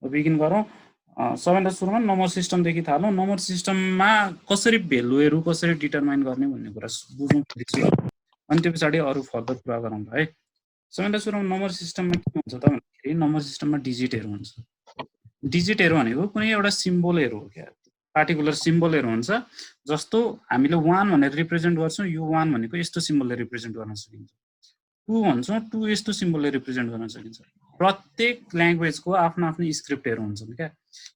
Begin गरौँ। सबैभन्दा सुरुमा नम्बर सिस्टमदेखि थालौँ। नम्बर सिस्टममा कसरी भेल्युहरू कसरी डिटरमाइन गर्ने भन्ने कुरा बुझौँ सुरु, अनि त्यो पछाडि अरू फर्दर कुरा गरौँ है। सबैभन्दा सुरुमा नम्बर सिस्टममा के हुन्छ त भन्दाखेरि नम्बर सिस्टममा डिजिटहरू हुन्छ। डिजिटहरू भनेको कुनै एउटा सिम्बलहरू हो क्या, पार्टिकुलर सिम्बलहरू हुन्छ। जस्तो हामीले 1 भनेर रिप्रेजेन्ट गर्छौँ, यो 1 भनेको यस्तो सिम्बलले रिप्रेजेन्ट गर्न सकिन्छ। 2 भन्छौँ, 2 यस्तो सिम्बलले रिप्रेजेन्ट गर्न सकिन्छ। प्रत्येक ल्याङ्ग्वेजको आफ्नो आफ्नो स्क्रिप्टहरू हुन्छन् क्या।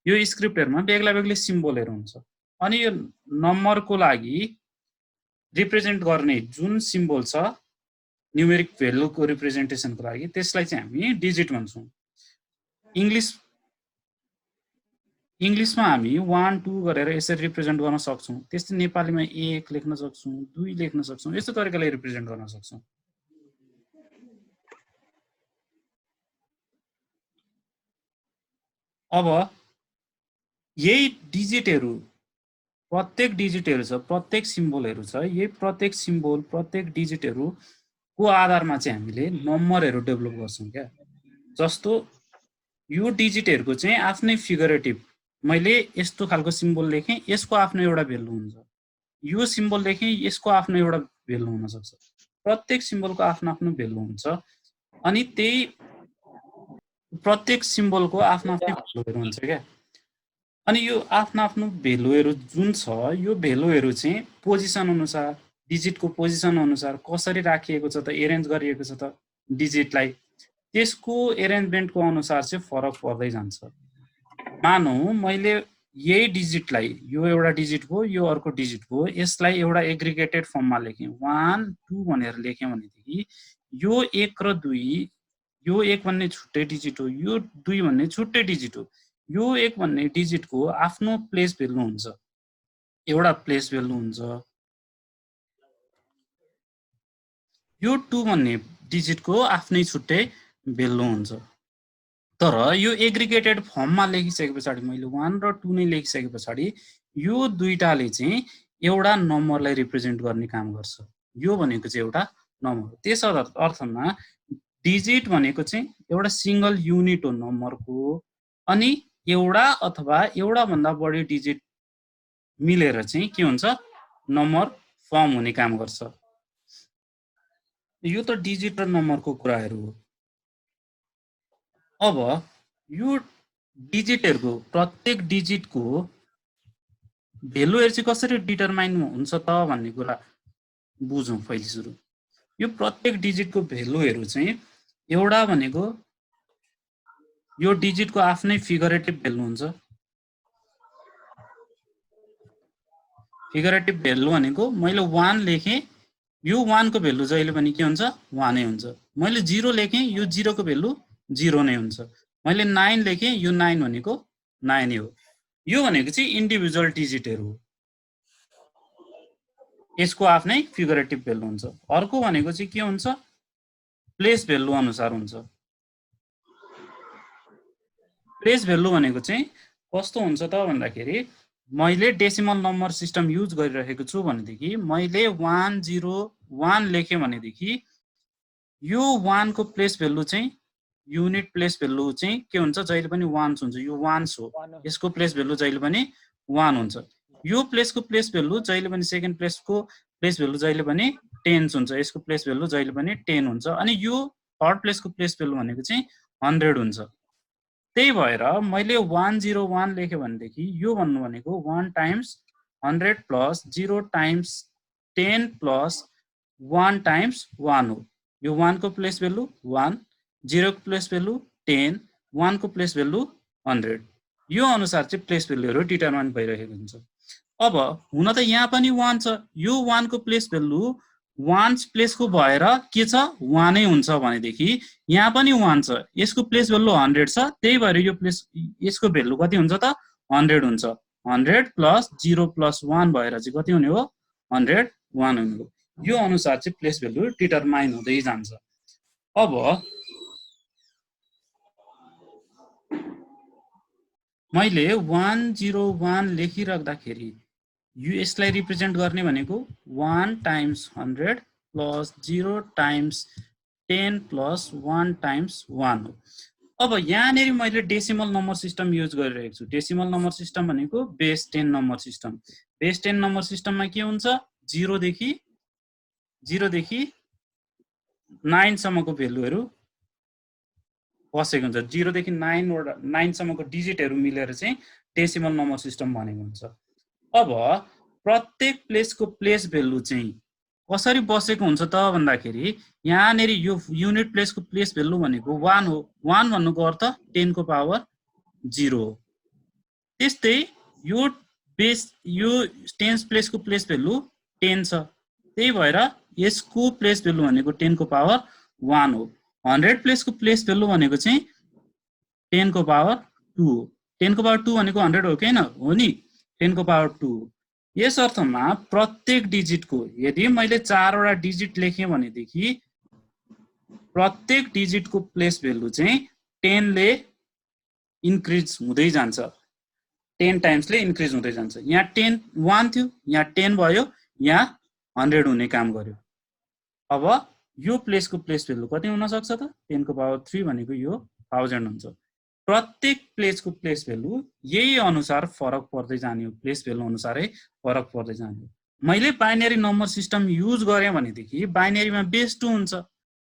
यो स्क्रिप्टहरूमा बेग्ला बेग्लै सिम्बलहरू हुन्छ। अनि यो नम्बरको लागि रिप्रेजेन्ट गर्ने जुन सिम्बल छ न्युमेरिक भेल्युको रिप्रेजेन्टेसनको लागि त्यसलाई चाहिँ हामी डिजिट भन्छौँ। इङ्ग्लिसमा हामी 1 2 गरेर यसरी रिप्रेजेन्ट गर्न सक्छौँ। त्यस्तै नेपालीमा 1 लेख्न सक्छौँ, 2 लेख्न सक्छौँ, यस्तो तरिकाले रिप्रेजेन्ट गर्न सक्छौँ। अब यही डिजिटहरू प्रत्येक डिजिटहरू छ, प्रत्येक सिम्बलहरू छ, यही प्रत्येक सिम्बल प्रत्येक डिजिटहरूको आधारमा चाहिँ हामीले नम्बरहरू डेभलप गर्छौँ क्या। जस्तो यो डिजिटहरूको चाहिँ आफ्नै फिगरेटिभ, मैले यस्तो खालको सिम्बल लेखेँ, यसको आफ्नो एउटा भेल्यु हुन्छ। यो सिम्बल लेखेँ, यसको आफ्नो एउटा भेल्यु हुनसक्छ। प्रत्येक सिम्बलको आफ्नो आफ्नो भेल्यु हुन्छ। अनि त्यही प्रत्येक सिम्बलको आफ्नो आफ्नै भेल्युहरू हुन्छ क्या। अनि यो आफ्नो आफ्नो भेल्युहरू जुन छ, यो भेल्युहरू चाहिँ पोजिसन अनुसार, डिजिटको पोजिसन अनुसार कसरी राखिएको छ त, एरेन्ज गरिएको छ त डिजिटलाई, त्यसको एरेन्जमेन्टको अनुसार चाहिँ फरक पर्दै जान्छ। मानौँ मैले यही डिजिटलाई, यो एउटा डिजिट भयो, यो अर्को डिजिट भयो, यसलाई एउटा एग्रिगेटेड फर्ममा लेखेँ, 1 2 भनेर लेखेँ भनेदेखि यो 1 र 2, यो 1 भन्ने छुट्टै डिजिट हो, यो 2 भन्ने छुट्टै डिजिट हो। यो 1 भन्ने डिजिटको आफ्नो प्लेस भेल्यु हुन्छ, एउटा प्लेस भेल्यु हुन्छ। यो 2 भन्ने डिजिटको आफ्नै छुट्टै भेल्यु हुन्छ। तर यो एग्रिगेटेड फर्ममा लेखिसके पछाडि, मैले 1 र 2 नै लेखिसके पछाडि यो दुईटाले चाहिँ एउटा नम्बरलाई रिप्रेजेन्ट गर्ने काम गर्छ। यो भनेको चाहिँ एउटा नम्बर हो। त्यस अर्थमा डिजिट भनेको चाहिँ एउटा सिङ्गल युनिट हो नम्बरको। अनि एउटा अथवा एउटा भन्दा बढी डिजिट मिलेर चाहिँ के हुन्छ, नम्बर फर्म हुने काम गर्छ। यो त डिजिट र नम्बरको कुराहरू हो। अब यो डिजिटहरूको प्रत्येक डिजिटको भेल्युहरू चाहिँ कसरी डिटरमाइन हुन्छ त भन्ने कुरा बुझौँ पहिले सुरु। यो प्रत्येक डिजिटको भेल्युहरू चाहिँ एउटा भनेको यो डिजिटको आफ्नै फिगरेटिभ भेल्यु हुन्छ। फिगरेटिभ भेल्यु भनेको मैले 1 लेखेँ, यो 1 को भेल्यु जहिले पनि के हुन्छ, 1 नै हुन्छ। मैले 0 लेखेँ, यो 0 को भेल्यु 0 नै हुन्छ। मैले 9 लेखेँ, यो 9 भनेको 9 नै हो। यो भनेको चाहिँ इन्डिभिजुअल डिजिटहरू हो, यसको आफ्नै फिगरेटिभ भेल्यु हुन्छ। अर्को भनेको चाहिँ के हुन्छ, प्लेस भेल्यु अनुसार हुन्छ। प्लेस भेल्यु भनेको चाहिँ कस्तो हुन्छ त भन्दाखेरि, मैले डेसिमल नम्बर सिस्टम युज गरिरहेको छु भनेदेखि मैले 1 0 1 लेखेँ भनेदेखि यो 1 को प्लेस भेल्यु चाहिँ युनिट प्लेस भेल्यु चाहिँ के हुन्छ, जहिले पनि 1 हुन्छ। यो 1 हो, यसको प्लेस भेल्यु जहिले पनि 1 हुन्छ। यो प्लेसको प्लेस भेल्यु जहिले पनि, सेकेन्ड प्लेसको प्लेस भेल्यु जहिले पनि 10 हुन्छ, यसको प्लेस भेल्यु जहिले पनि 10 हुन्छ। अनि यो थर्ड प्लेसको प्लेस भेल्यु भनेको चाहिँ 100 हुन्छ। त्यही भएर मैले 101 लेखेँ भनेदेखि यो भन्नु भनेको 1 times 100 plus 0 times 10 plus 1 times 1 हो। यो 1 को प्लेस भेल्यु 1, 0 को प्लेस भेल्यु 10, 1 को प्लेस भेल्यु 100। यो अनुसार चाहिँ प्लेस भेल्युहरू डिटरमाइन भइरहेको हुन्छ। अब हुन त यहाँ पनि 1 छ, यो 1 को प्लेस भेल्यु 1 प्लेसको भएर के छ, 1 नै हुन्छ भनेदेखि यहाँ पनि 1 छ, यसको प्लेस भेल्यु 100 छ, त्यही भएर यो प्लेस यसको भेल्यु कति हुन्छ त, 100 हुन्छ। 100 प्लस 0 प्लस 1 भएर चाहिँ कति हुने हो, 101 हुने हो। यो अनुसार चाहिँ प्लेस भेल्यु डिटरमाइन हुँदै जान्छ। अब मैले 101 लेखिराख्दाखेरि यो यसलाई रिप्रेजेन्ट गर्ने भनेको 1 times 100 plus 0 times 10 plus 1 times 1 हो। अब यहाँनेरि मैले डेसिमल नम्बर सिस्टम युज गरिरहेको छु। डेसिमल नम्बर सिस्टम भनेको base 10 number system. Base 10 number सिस्टममा के हुन्छ 0 देखि 9 सम्मको भ्यालुहरु बसेको हुन्छ। 0 देखि 9 सम्मको डिजिटहरु मिलेर चाहिँ डेसिमल नम्बर सिस्टम भनेको हुन्छ। अब प्रत्येक प्लेसको प्लेस भ्यालु चाहिँ कसरी बसेको हुन्छ त भन्दाखेरि यहाँनेरि यो युनिट प्लेसको प्लेस भ्यालु भनेको 1 हो। 1 भन्नुको अर्थ 10 को पावर 0 हो। त्यस्तै यो टेन्स प्लेसको प्लेस भ्यालु 10 छ। त्यही भएर यसको प्लेस भ्यालु भनेको 10 को पावर 1 हो। 100 प्लेसको प्लेस भ्यालु भनेको चाहिँ 10 को पावर 2 हो। 10 को पावर 2 भनेको 100 हो कि हैन? हो नि? 10 को पावर 2 हो। यस अर्थमा प्रत्येक डिजिटको यदि मैले 4 वटा डिजिट लेखेँ भनेदेखि प्रत्येक डिजिटको प्लेस भ्यालु चाहिँ 10 ले इन्क्रिज हुँदै जान्छ। 10 टाइम्सले इन्क्रिज हुँदै जान्छ। यहाँ 10 1 थियो, यहाँ 10 भयो, यहाँ 100 हुने काम गर्यो। अब यो प्लेसको प्लेस भ्यालु कति हुन सक्छ त? 10 को पावर 3 भनेको यो 1000 हुन्छ। प्रत्येक प्लेसको प्लेस भ्यालु यही अनुसार फरक पर्दै जाने हो। प्लेस भ्यालु अनुसारै फरक पर्दै जाने हो। मैले बाइनरी नम्बर सिस्टम युज गरेँ भनेदेखि बाइनरीमा बेस 2 हुन्छ।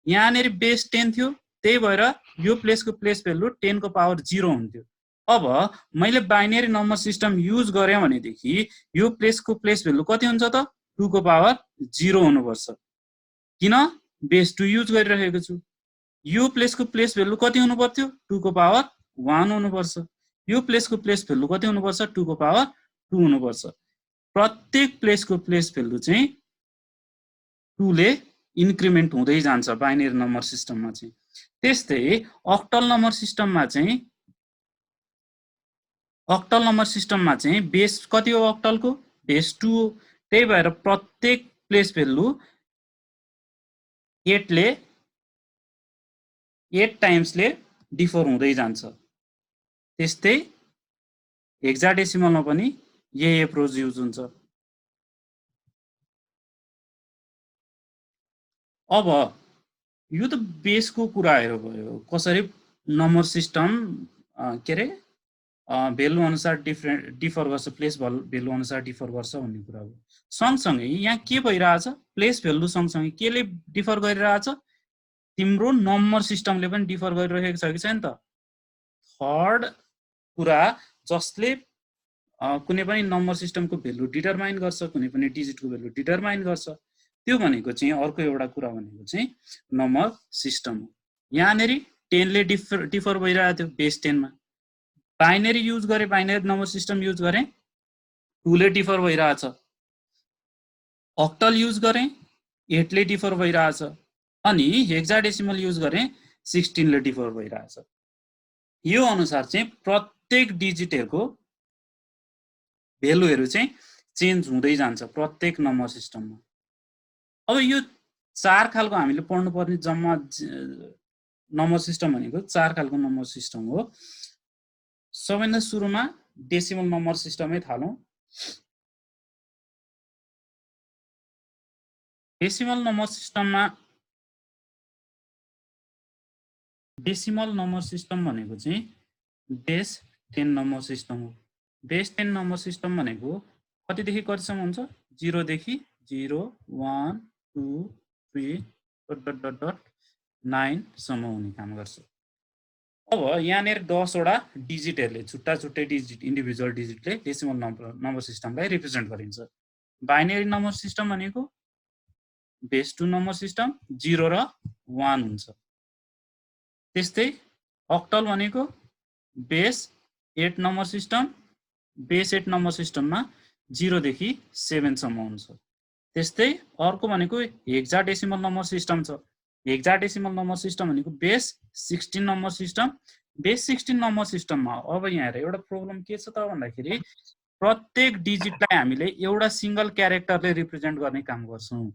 यहाँनेरि बेस 10 थियो, त्यही भएर यो प्लेसको प्लेस भ्यालु 10 को पावर 0 हुन्थ्यो। अब मैले बाइनरी नम्बर सिस्टम युज गरेँ भनेदेखि यो प्लेसको प्लेस भ्यालु कति हुन्छ त? 2 को पावर 0 हुनुपर्छ। किन? बेस 2 युज गरिरहेको छु। यो प्लेसको प्लेस भ्यालु कति हुनु पर्थ्यो? 2 को पावर 1 हुनुपर्छ। यो प्लेसको प्लेस भ्यालु कति हुनुपर्छ? 2 को पावर 2 हुनुपर्छ। प्रत्येक प्लेसको प्लेस भ्यालु चाहिँ 2 ले इन्क्रिमेन्ट हुँदै जान्छ बाइनरी नम्बर सिस्टममा चाहिँ। त्यस्तै अक्टल नम्बर सिस्टममा चाहिँ बेस कति हो अक्टलको? बेस 2 हो। त्यही भएर प्रत्येक प्लेस भ्यालु 8 टाइम्सले डिफर हुँदै जान्छ। त्यस्तै हेक्साडेसिमलमा पनि यही एप्रोच युज हुन्छ। अब यो त बेसको कुराहरु भयो। कसरी नम्बर सिस्टम के रे भ्यालु अनुसार डिफर गर्छ, प्लेस भ्यालु अनुसार डिफर गर्छ भन्ने कुरा हो। सँगसँगै यहाँ के भइरहेछ? प्लेस भ्यालु सँगसँगै केले डिफर गरिरहेछ? तिम्रो नम्बर सिस्टमले पनि डिफर गरिरहेको छ कि छैन त? थर्ड कुरा जसले कुनै पनि नम्बर सिस्टमको भ्यालु डिटरमाइन गर्छ, कुनै पनि डिजिटको भ्यालु डिटरमाइन गर्छ, त्यो भनेको चाहिँ अर्को एउटा कुरा भनेको चाहिँ नम्बर सिस्टम हो। यहाँनेरि 10 ले डिफर भइरहेको थियो बेस 10 मा। बाइनरी युज गरे, बाइनरी नम्बर सिस्टम युज गरे 2 ले डिफर भइरहेछ। अक्टल युज गरे 8 ले डिफर भइरहेछ। अनि हेक्साडेसिमल युज गरे 16 ले डिफर भइरहेछ। यो अनुसार चाहिँ प्रत्येक डिजिटहरुको भ्यालुहरु चाहिँ चेन्ज हुँदै जान्छ प्रत्येक नम्बर सिस्टममा। अब यो 4 खालको हामीले पढ्नु पर्ने जम्मा नम्बर सिस्टम भनेको 4 खालको नम्बर सिस्टम हो। सबैभन्दा सुरुमा डेसिमल नम्बर सिस्टमै थालौं। डेसिमल नम्बर सिस्टम भनेको चाहिँ बेस 10 नम्बर सिस्टम हो। बेस 10 नम्बर सिस्टम भनेको कतिदेखि कतिसम्म हुन्छ? 0 देखि 0 1 2 3 ... 9 सम्म हुने काम गर्छ। अब यहाँनेर 10 वटा डिजिटहरुले छुट्टा छुट्टै डिजिट इन्डिभिजुअल डिजिटले डेसिमल नम्बर सिस्टमलाई रिप्रेजेन्ट गरिन्छ। बाइनरी नम्बर सिस्टम भनेको बेस 2 नम्बर सिस्टम 0 र 1 हुन्छ। त्यस्तै अक्टल भनेको base 8 number system, base 8 number सिस्टममा 0 देखि 7 सम्म हुन्छ। त्यस्तै अर्को भनेको हेक्साडेसिमल नम्बर सिस्टम छ। हेक्साडेसिमल नम्बर सिस्टम भनेको base 16 number system. Base 16 number सिस्टममा अब यहाँ हेर एउटा प्रब्लम के छ त भन्दाखेरि प्रत्येक डिजिटलाई हामीले एउटा सिंगल क्यारेक्टरले रिप्रेजेन्ट गर्ने काम गर्छौं।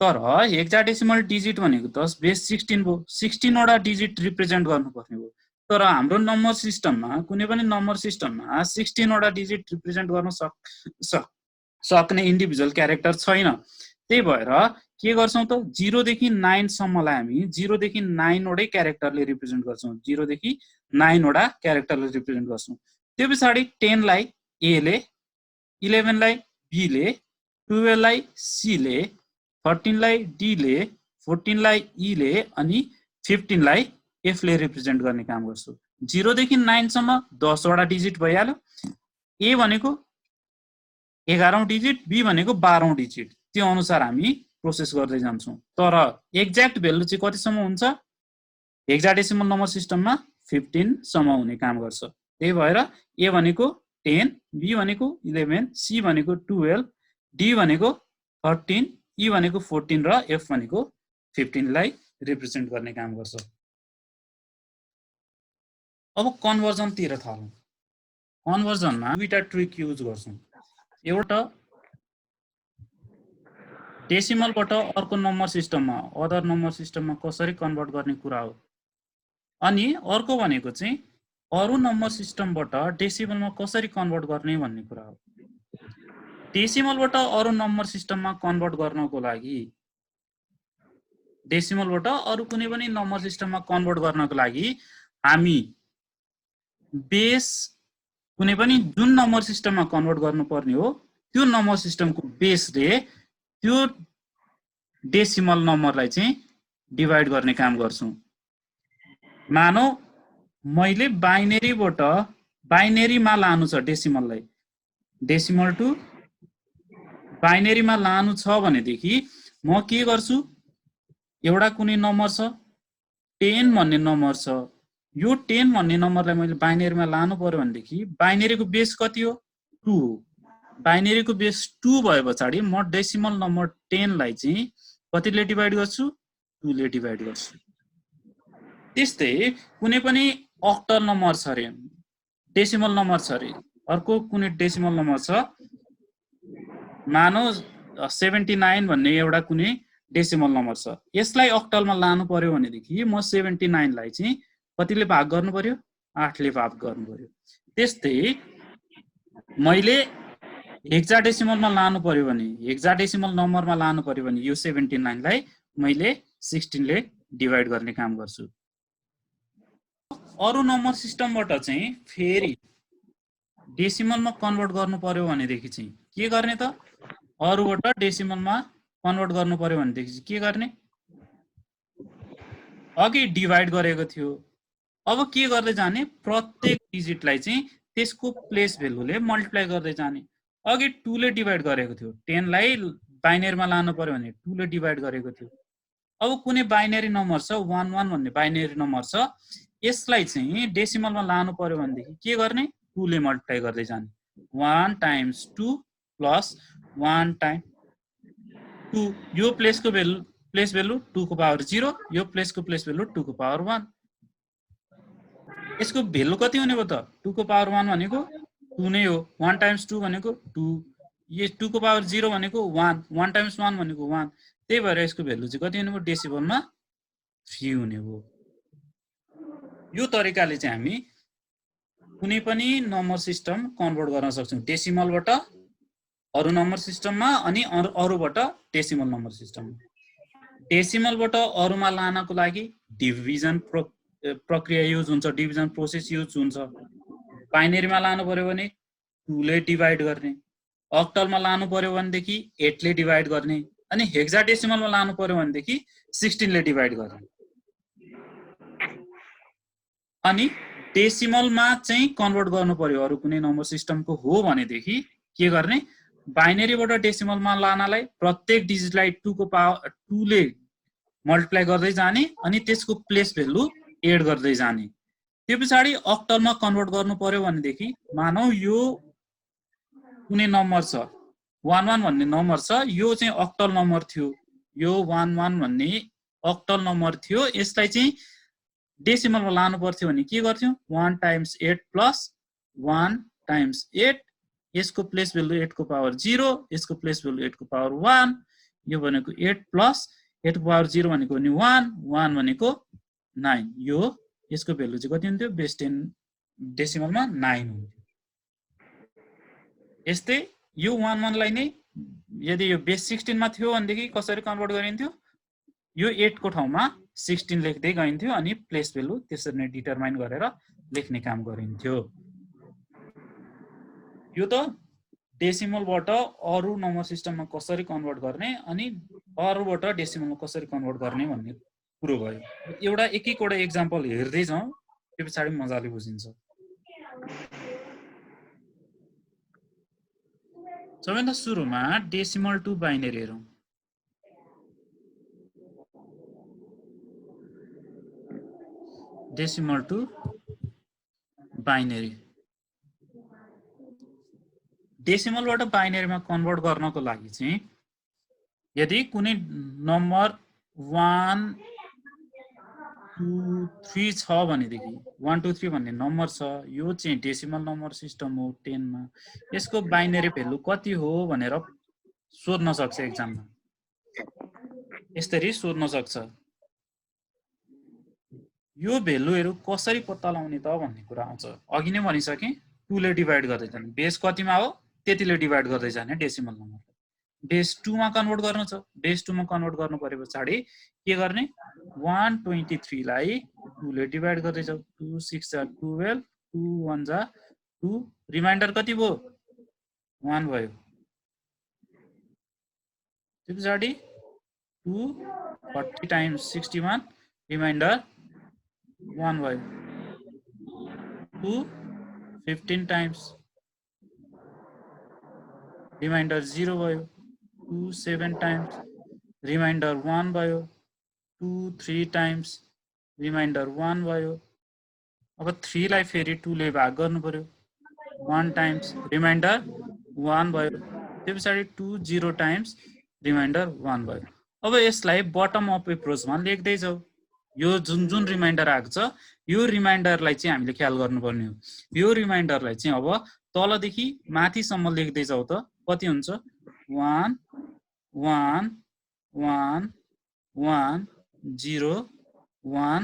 तर हेक्साडेसिमल डिजिट भनेको त बेस 16 भयो, 16 वटा डिजिट रिप्रेजेन्ट गर्नुपर्ने हो। तर हाम्रो नम्बर सिस्टममा कुनै पनि नम्बर सिस्टममा 16 वटा डिजिट रिप्रेजेन्ट गर्न सक्ने इन्डिभिजुअल क्यारेक्टर छैन। त्यही भएर के गर्छौं त 0 देखि 9 सम्मलाई हामी 0 देखि 9 वटै क्यारेक्टरले रिप्रेजेन्ट गर्छौं 0 देखि 9 वटा क्यारेक्टरले रिप्रेजेन्ट गर्छौं त्यो पछाडी 10 लाई ए ले 11 लाई बी ले 12 लाई सी ले 13 लाई डी ले 14 लाई ई ले अनि 15 लाई एफ ले रिप्रेजेन्ट गर्ने काम गर्छौं 0 देखि 9 सम्म 10 वटा डिजिट भइहाल्यो ए भनेको 11औं डिजिट बी भनेको 12औं डिजिट त्यो अनुसार हामी प्रोसेस गर्दै जान्छौं तर एक्ज्याक्ट भ्यालु चाहिँ कतिसम्म हुन्छ हेक्साडेसिमल नम्बर सिस्टममा 15 सम्म हुने काम गर्छ त्यही भएर ए भनेको 10 बी भनेको 11 सी भनेको 12 डी भनेको 13 ई भनेको 14 र एफ भनेको 15 लाई रिप्रेजेन्ट गर्ने काम गर्छ अब कन्भर्जन तिर थालौं कन्भर्जनमा दुईटा ट्रिक युज गर्छौं एउटा डेसिमलबाट अर्को नम्बर सिस्टममा अदर नम्बर सिस्टममा कसरी कन्भर्ट गर्ने कुरा हो अनि अर्को भनेको चाहिँ अरु नम्बर सिस्टमबाट डेसिमलमा कसरी कन्भर्ट गर्ने भन्ने कुरा हो डेसिमलबाट अरु नम्बर सिस्टममा कन्भर्ट गर्नको लागि डेसिमलबाट अरु कुनै पनि नम्बर सिस्टममा कन्भर्ट गर्नको लागि हामी बेस कुनै पनि जुन नम्बर सिस्टममा कन्भर्ट गर्नुपर्ने हो त्यो नम्बर सिस्टमको बेसले त्यो डेसिमल नम्बरलाई चाहिँ डिभाइड गर्ने काम गर्छौं मानौ मैले बाइनेरीबाट बाइनेरीमा लानु छ डेसिमललाई डेसिमल टु बाइनेरीमा लानु छ भनेदेखि म के गर्छु एउटा कुनै नम्बर छ 10 भन्ने नम्बर छ यो 10 भन्ने नम्बरलाई मैले बाइनेरीमा लानु पर्यो भनेदेखि बाइनेरीको बेस कति हो 2 हो बाइनेरीको बेस 2 भएपछि म डेसिमल नम्बर 10 लाई चाहिँ कतिले डिभाइड गर्छु 2 ले डिभाइड गर्छु त्यस्तै कुनै पनि अक्टल नम्बर छ रे डेसिमल नम्बर छ रे अर्को कुनै डेसिमल नम्बर छ मानौ 79 भन्ने एउटा कुनै डेसिमल नम्बर छ यसलाई अक्टलमा लानु पर्यो भनेदेखि म 79 लाई चाहिँ कतिले भाग गर्नु पर्यो 8 ले भाग गर्नु पर्यो त्यस्तै मैले हेक्साडेसिमलमा लानु पर्यो भने हेक्साडेसिमल नम्बरमा लानु पर्यो भने यो 79 लाई मैले 16 ले डिभाइड गर्ने काम गर्छु अरु नम्बर सिस्टमबाट चाहिँ फेरि डेसिमलमा कन्भर्ट गर्नु पर्यो भनेदेखि चाहिँ के गर्ने त अरुबाट डेसिमलमा कन्भर्ट गर्नु पर्यो भनेदेखि चाहिँ के गर्ने अघि डिभाइड गरेको थियो अब के गर्दै जाने प्रत्येक डिजिटलाई चाहिँ त्यसको प्लेस भ्यालुले मल्टिप्लाई गर्दै जाने अघि 2 ले डिभाइड गरेको थियो 10 लाई बाइनेरीमा लानु पर्यो भने 2 ले डिभाइड गरेको थियो अब कुनै बाइनेरी नम्बर छ 11 भन्ने बाइनेरी नम्बर छ यसलाई चाहिँ डेसिमलमा लानु पर्यो भनेदेखि के गर्ने 2 ले मल्टिप्लाई गर्दै जाने 1 टाइम्स 2 प्लस 1 टाइम 2 यो प्लेस भ्यालु 2 को पावर 0 यो प्लेसको प्लेस भ्यालु 2 को पावर 1 यसको भ्यालु कति हुने भयो त 2 को पावर 1 भनेको 2 नै हो 1 टाइम्स 2 भनेको 2 यो 2 को पावर 0 भनेको 1 1 टाइम्स 1 भनेको 1 त्यही भएर यसको भ्यालु चाहिँ कति हुने भयो डेसिमलमा 3 हुने भयो यो तरिकाले चाहिँ हामी कुनै पनि नम्बर सिस्टम कन्भर्ट गर्न सक्छौं डेसिमलबाट अरु नम्बर सिस्टममा अनि अरुबाट डेसिमल नम्बर सिस्टममा डेसिमलबाट अरुमा लानको लागि डिभिजन प्रक्रिया युज हुन्छ डिभिजन प्रोसेस युज हुन्छ बाइनेरीमा लानु पर्यो भने 2 ले डिभाइड गर्ने अक्टलमा लानु पर्यो भनेदेखि 8 ले डिभाइड गर्ने अनि हेक्साडेसिमलमा लानु पर्यो भनेदेखि 16 ले डिभाइड गर्ने अनि डेसिमलमा चाहिँ कन्भर्ट गर्नु पर्यो अरु कुनै नम्बर सिस्टमको हो भनेदेखि के गर्ने बाइनेरीबाट डेसिमलमा लानलाई प्रत्येक डिजिटलाई 2 को पावर 2 ले मल्टिप्लाई गर्दै जाने अनि त्यसको प्लेस भ्यालु एड गर्दै जाने त्यो पछाडी अक्टलमा कन्भर्ट गर्नु पर्यो भनेदेखि मानौ यो कुनै नम्बर छ 11 भन्ने नम्बर छ यो चाहिँ अक्टल नम्बर थियो यो 11 भन्ने अक्टल नम्बर थियो यसलाई चाहिँ डेसिमलमा लानु पर्थ्यो भने के गर्थ्यौ 1 टाइम्स 8 प्लस 1 टाइम्स 8 यसको प्लेस भ्यालु 8 को पावर 0 यसको प्लेस भ्यालु 8 को पावर 1 यो भनेको 8 प्लस 8 को पावर 0 भनेको नि 1 1 भनेको 9 यो यसको भ्यालु चाहिँ कति हुन्थ्यो बेस 10 डेसिमलमा 9 हुन्थ्यो यस्तै यो 11 लाई नै यदि यो बेस 16 मा थियो भनेदेखि कसरी कन्भर्ट गरिन्थ्यो यो 8 को ठाउँमा 16 लेख्दै गइन्थ्यो अनि प्लेस भ्यालु त्यसरी नै डिटरमाइन गरेर लेख्ने काम गरिन्थ्यो। यो त डेसिमलबाट अरु नम्बर सिस्टममा कसरी कन्भर्ट गर्ने अनि अरुबाट डेसिमलमा कसरी कन्भर्ट गर्ने भन्ने कुरो भयो। एउटा एक एकवटा एक्जाम्पल हेर्दै जाउँ त्यो पछाडी मजाले बुझिन्छ। सबैभन्दा सुरुमा डेसिमल टु बाइनरी हेरौँ। डेसिमल टु बाइनरी डेसिमलबाट बाइनरीमा कन्भर्ट गर्नको लागि चाहिँ यदि कुनै नम्बर 1 2 3 छ भनेदेखि 1 2 3 भन्ने नम्बर छ यो चाहिँ डेसिमल नम्बर सिस्टम हो 10 मा यसको बाइनरी भ्यालु कति हो भनेर सोध्न सक्छ एक्जाममा। यसरी सोध्न सक्छ। यो भ्यालुहरु कसरी पत्ता लगाउने त भन्ने कुरा आउँछ। अघि नै भनिसके 2 ले डिभाइड गर्दै जाने बेस कतिमा हो त्यतिले डिभाइड गर्दै जाने डेसिमल नम्बर। बेस 2 मा कन्भर्ट गर्नु छ बेस 2 मा कन्भर्ट गर्नु परे पछाडी के गर्ने 123 लाई 2 ले डिभाइड गर्दै जाऊ 2 6 जा 12 2 1 जा 2 रिमाइन्डर कति भयो 1 भयो। त्यसपछि 2 40 टाइम्स 61 रिमाइन्डर 1 भयो। 2 15 टाइम्स रिमाइन्डर 0 भयो। 2 7 टाइम्स रिमाइन्डर 1 भयो। 2 3 टाइम्स रिमाइन्डर 1 भयो। अब 3 लाई फेरि 2 ले भाग गर्नु पर्यो 1 टाइम्स रिमाइन्डर 1 भयो। त्यसपछि 2 0 टाइम्स रिमाइन्डर 1 भयो। अब यसलाई बटम अप एप्रोचमा लेख्दै जाऊ। यो जुन जुन रिमाइन्डर आएको छ यो रिमाइन्डरलाई चाहिँ हामीले ख्याल गर्नुपर्ने हो। यो रिमाइन्डरलाई चाहिँ अब तलदेखि माथिसम्म लेख्दै जाऊ त कति हुन्छ 1 1 1 1 0 1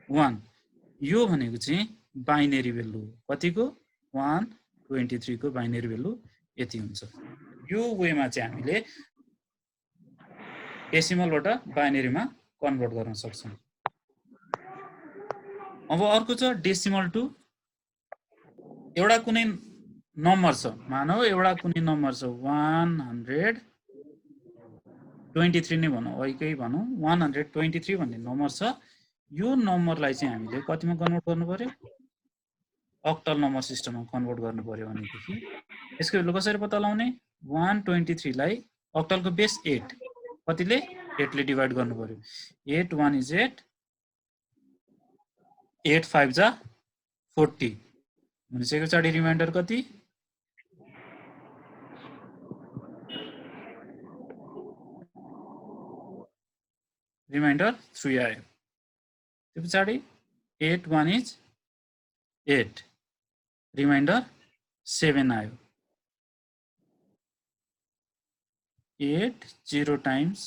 1 यो भनेको चाहिँ बाइनरी भ्यालु हो। कतिको 123 को बाइनरी भ्यालु यति हुन्छ। यो वेमा चाहिँ हामीले डेसिमलबाट बाइनरीमा कन्भर्ट गर्न सक्छौं। अब अर्को छ डेसिमल टु एउटा कुनै नम्बर छ मानौ एउटा कुनै नम्बर छ 123 नै भनौं अहिकै भनौं 123 भन्ने नम्बर छ। यो नम्बरलाई चाहिँ हामीले कतिमा कन्भर्ट गर्नु पर्यो अक्टल नम्बर सिस्टममा कन्भर्ट गर्नु पर्यो भनेदेखि यसको भ्यालु कसरी पत्ता लगाउने 123 लाई अक्टलको बेस 8 कतिले 8 ले डिभाइड गर्नु पर्यो 8 1 is 8 8 5 जा 40 भनेपछि पछाडी रिमाइन्डर कति रिमाइन्डर 3 आयो। त्यो पछाडी 8 1 is 8 रिमाइन्डर 7 आयो। 8 0 टाइम्स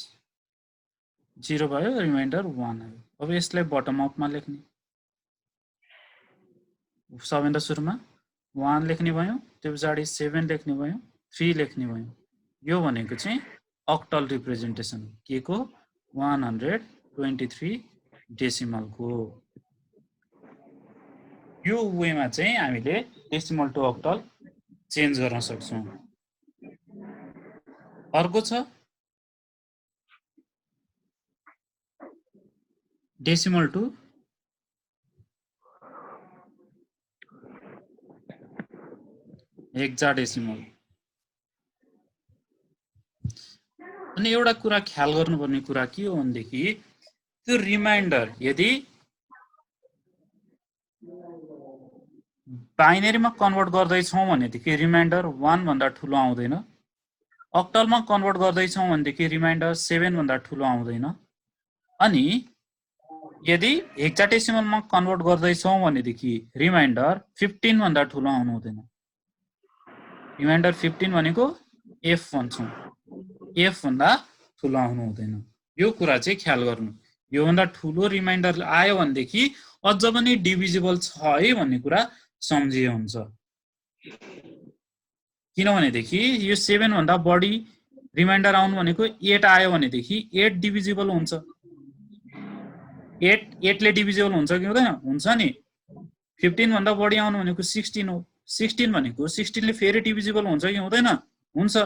0 भयो रिमाइन्डर 1 आयो। अब यसलाई बटम अपमा लेख्ने सबैभन्दा सुरुमा 1 लेख्ने भयो त्यो पछाडी 7 लेख्ने भयो 3 लेख्ने भयो। यो भनेको चाहिँ अक्टल रिप्रेजेन्टेसन के को 123 डेसिमल को। यो वेमा चाहिँ हामीले डेसिमल टु अक्टल चेन्ज गर्न सक्छौं। अर्को छ डेसिमल टु हेक्साडेसिमल। अनि एउटा कुरा ख्याल गर्नुपर्ने कुरा के हो भनेदेखि त्यो रिमाइन्डर यदि बाइनरीमा कन्भर्ट गर्दै छौं भनेदेखि रिमाइन्डर 1 भन्दा ठूलो आउँदैन। अक्टलमा कन्भर्ट गर्दै छौं भनेदेखि रिमाइन्डर 7 भन्दा ठूलो आउँदैन। अनि यदि हेक्साडेसिमलमा कन्भर्ट गर्दै छौं भनेदेखि रिमाइन्डर 15 भन्दा ठूलो आउनु हुँदैन। रिमाइन्डर 15 भनेको f भन्छौं f भन्दा ठूलो आउनु हुँदैन। यो कुरा चाहिँ ख्याल गर्नु। यो भन्दा ठूलो रिमाइन्डर आयो भनेदेखि अझ पनि डिभिजिबल छ है भन्ने कुरा सम्झिए हुन्छ। किनभनेदेखि यो 7 भन्दा बढी रिमाइन्डर आउनु भनेको 8 आयो भनेदेखि 8 डिभिजिबल हुन्छ। 8 ले डिभिजिबल हुन्छ कि हुँदैन? हुन्छ नि। 15 भन्दा बढी आउनु भनेको 16 हो। 16 भनेको 16 ले फेरि डिभिजिबल हुन्छ कि हुँदैन? हुन्छ।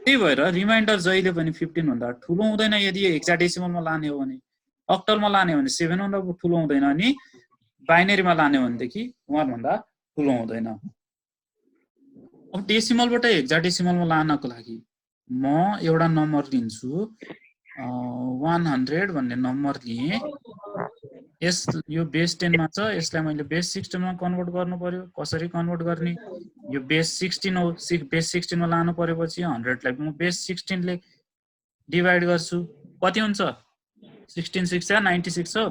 त्यही भएर रिमाइन्डर जहिले पनि 15 भन्दा ठुलो हुँदैन यदि हेक्साडेसिमलमा लाने हो भने। अक्टलमा लाने हो भने 7 भन्दा ठुलो हुँदैन, अनि बाइनरीमा लाने हो भनेदेखि 1 भन्दा ठुलो हुँदैन। अब डेसिमलबाट हेक्साडेसिमलमा लानको लागि म एउटा नम्बर लिन्छु, 100 भन्ने नम्बर लिएँ। यो बेस 10 मा छ, यसलाई मैले बेस 16 मा कन्भर्ट गर्नु पर्यो। कसरी कन्भर्ट गर्ने? यो बेस 16 हो, बेस 16 मा लानु परेपछि 100 लाई म बेस 16 ले डिभाइड गर्छु। कति हुन्छ? 16 6 या 96 हो।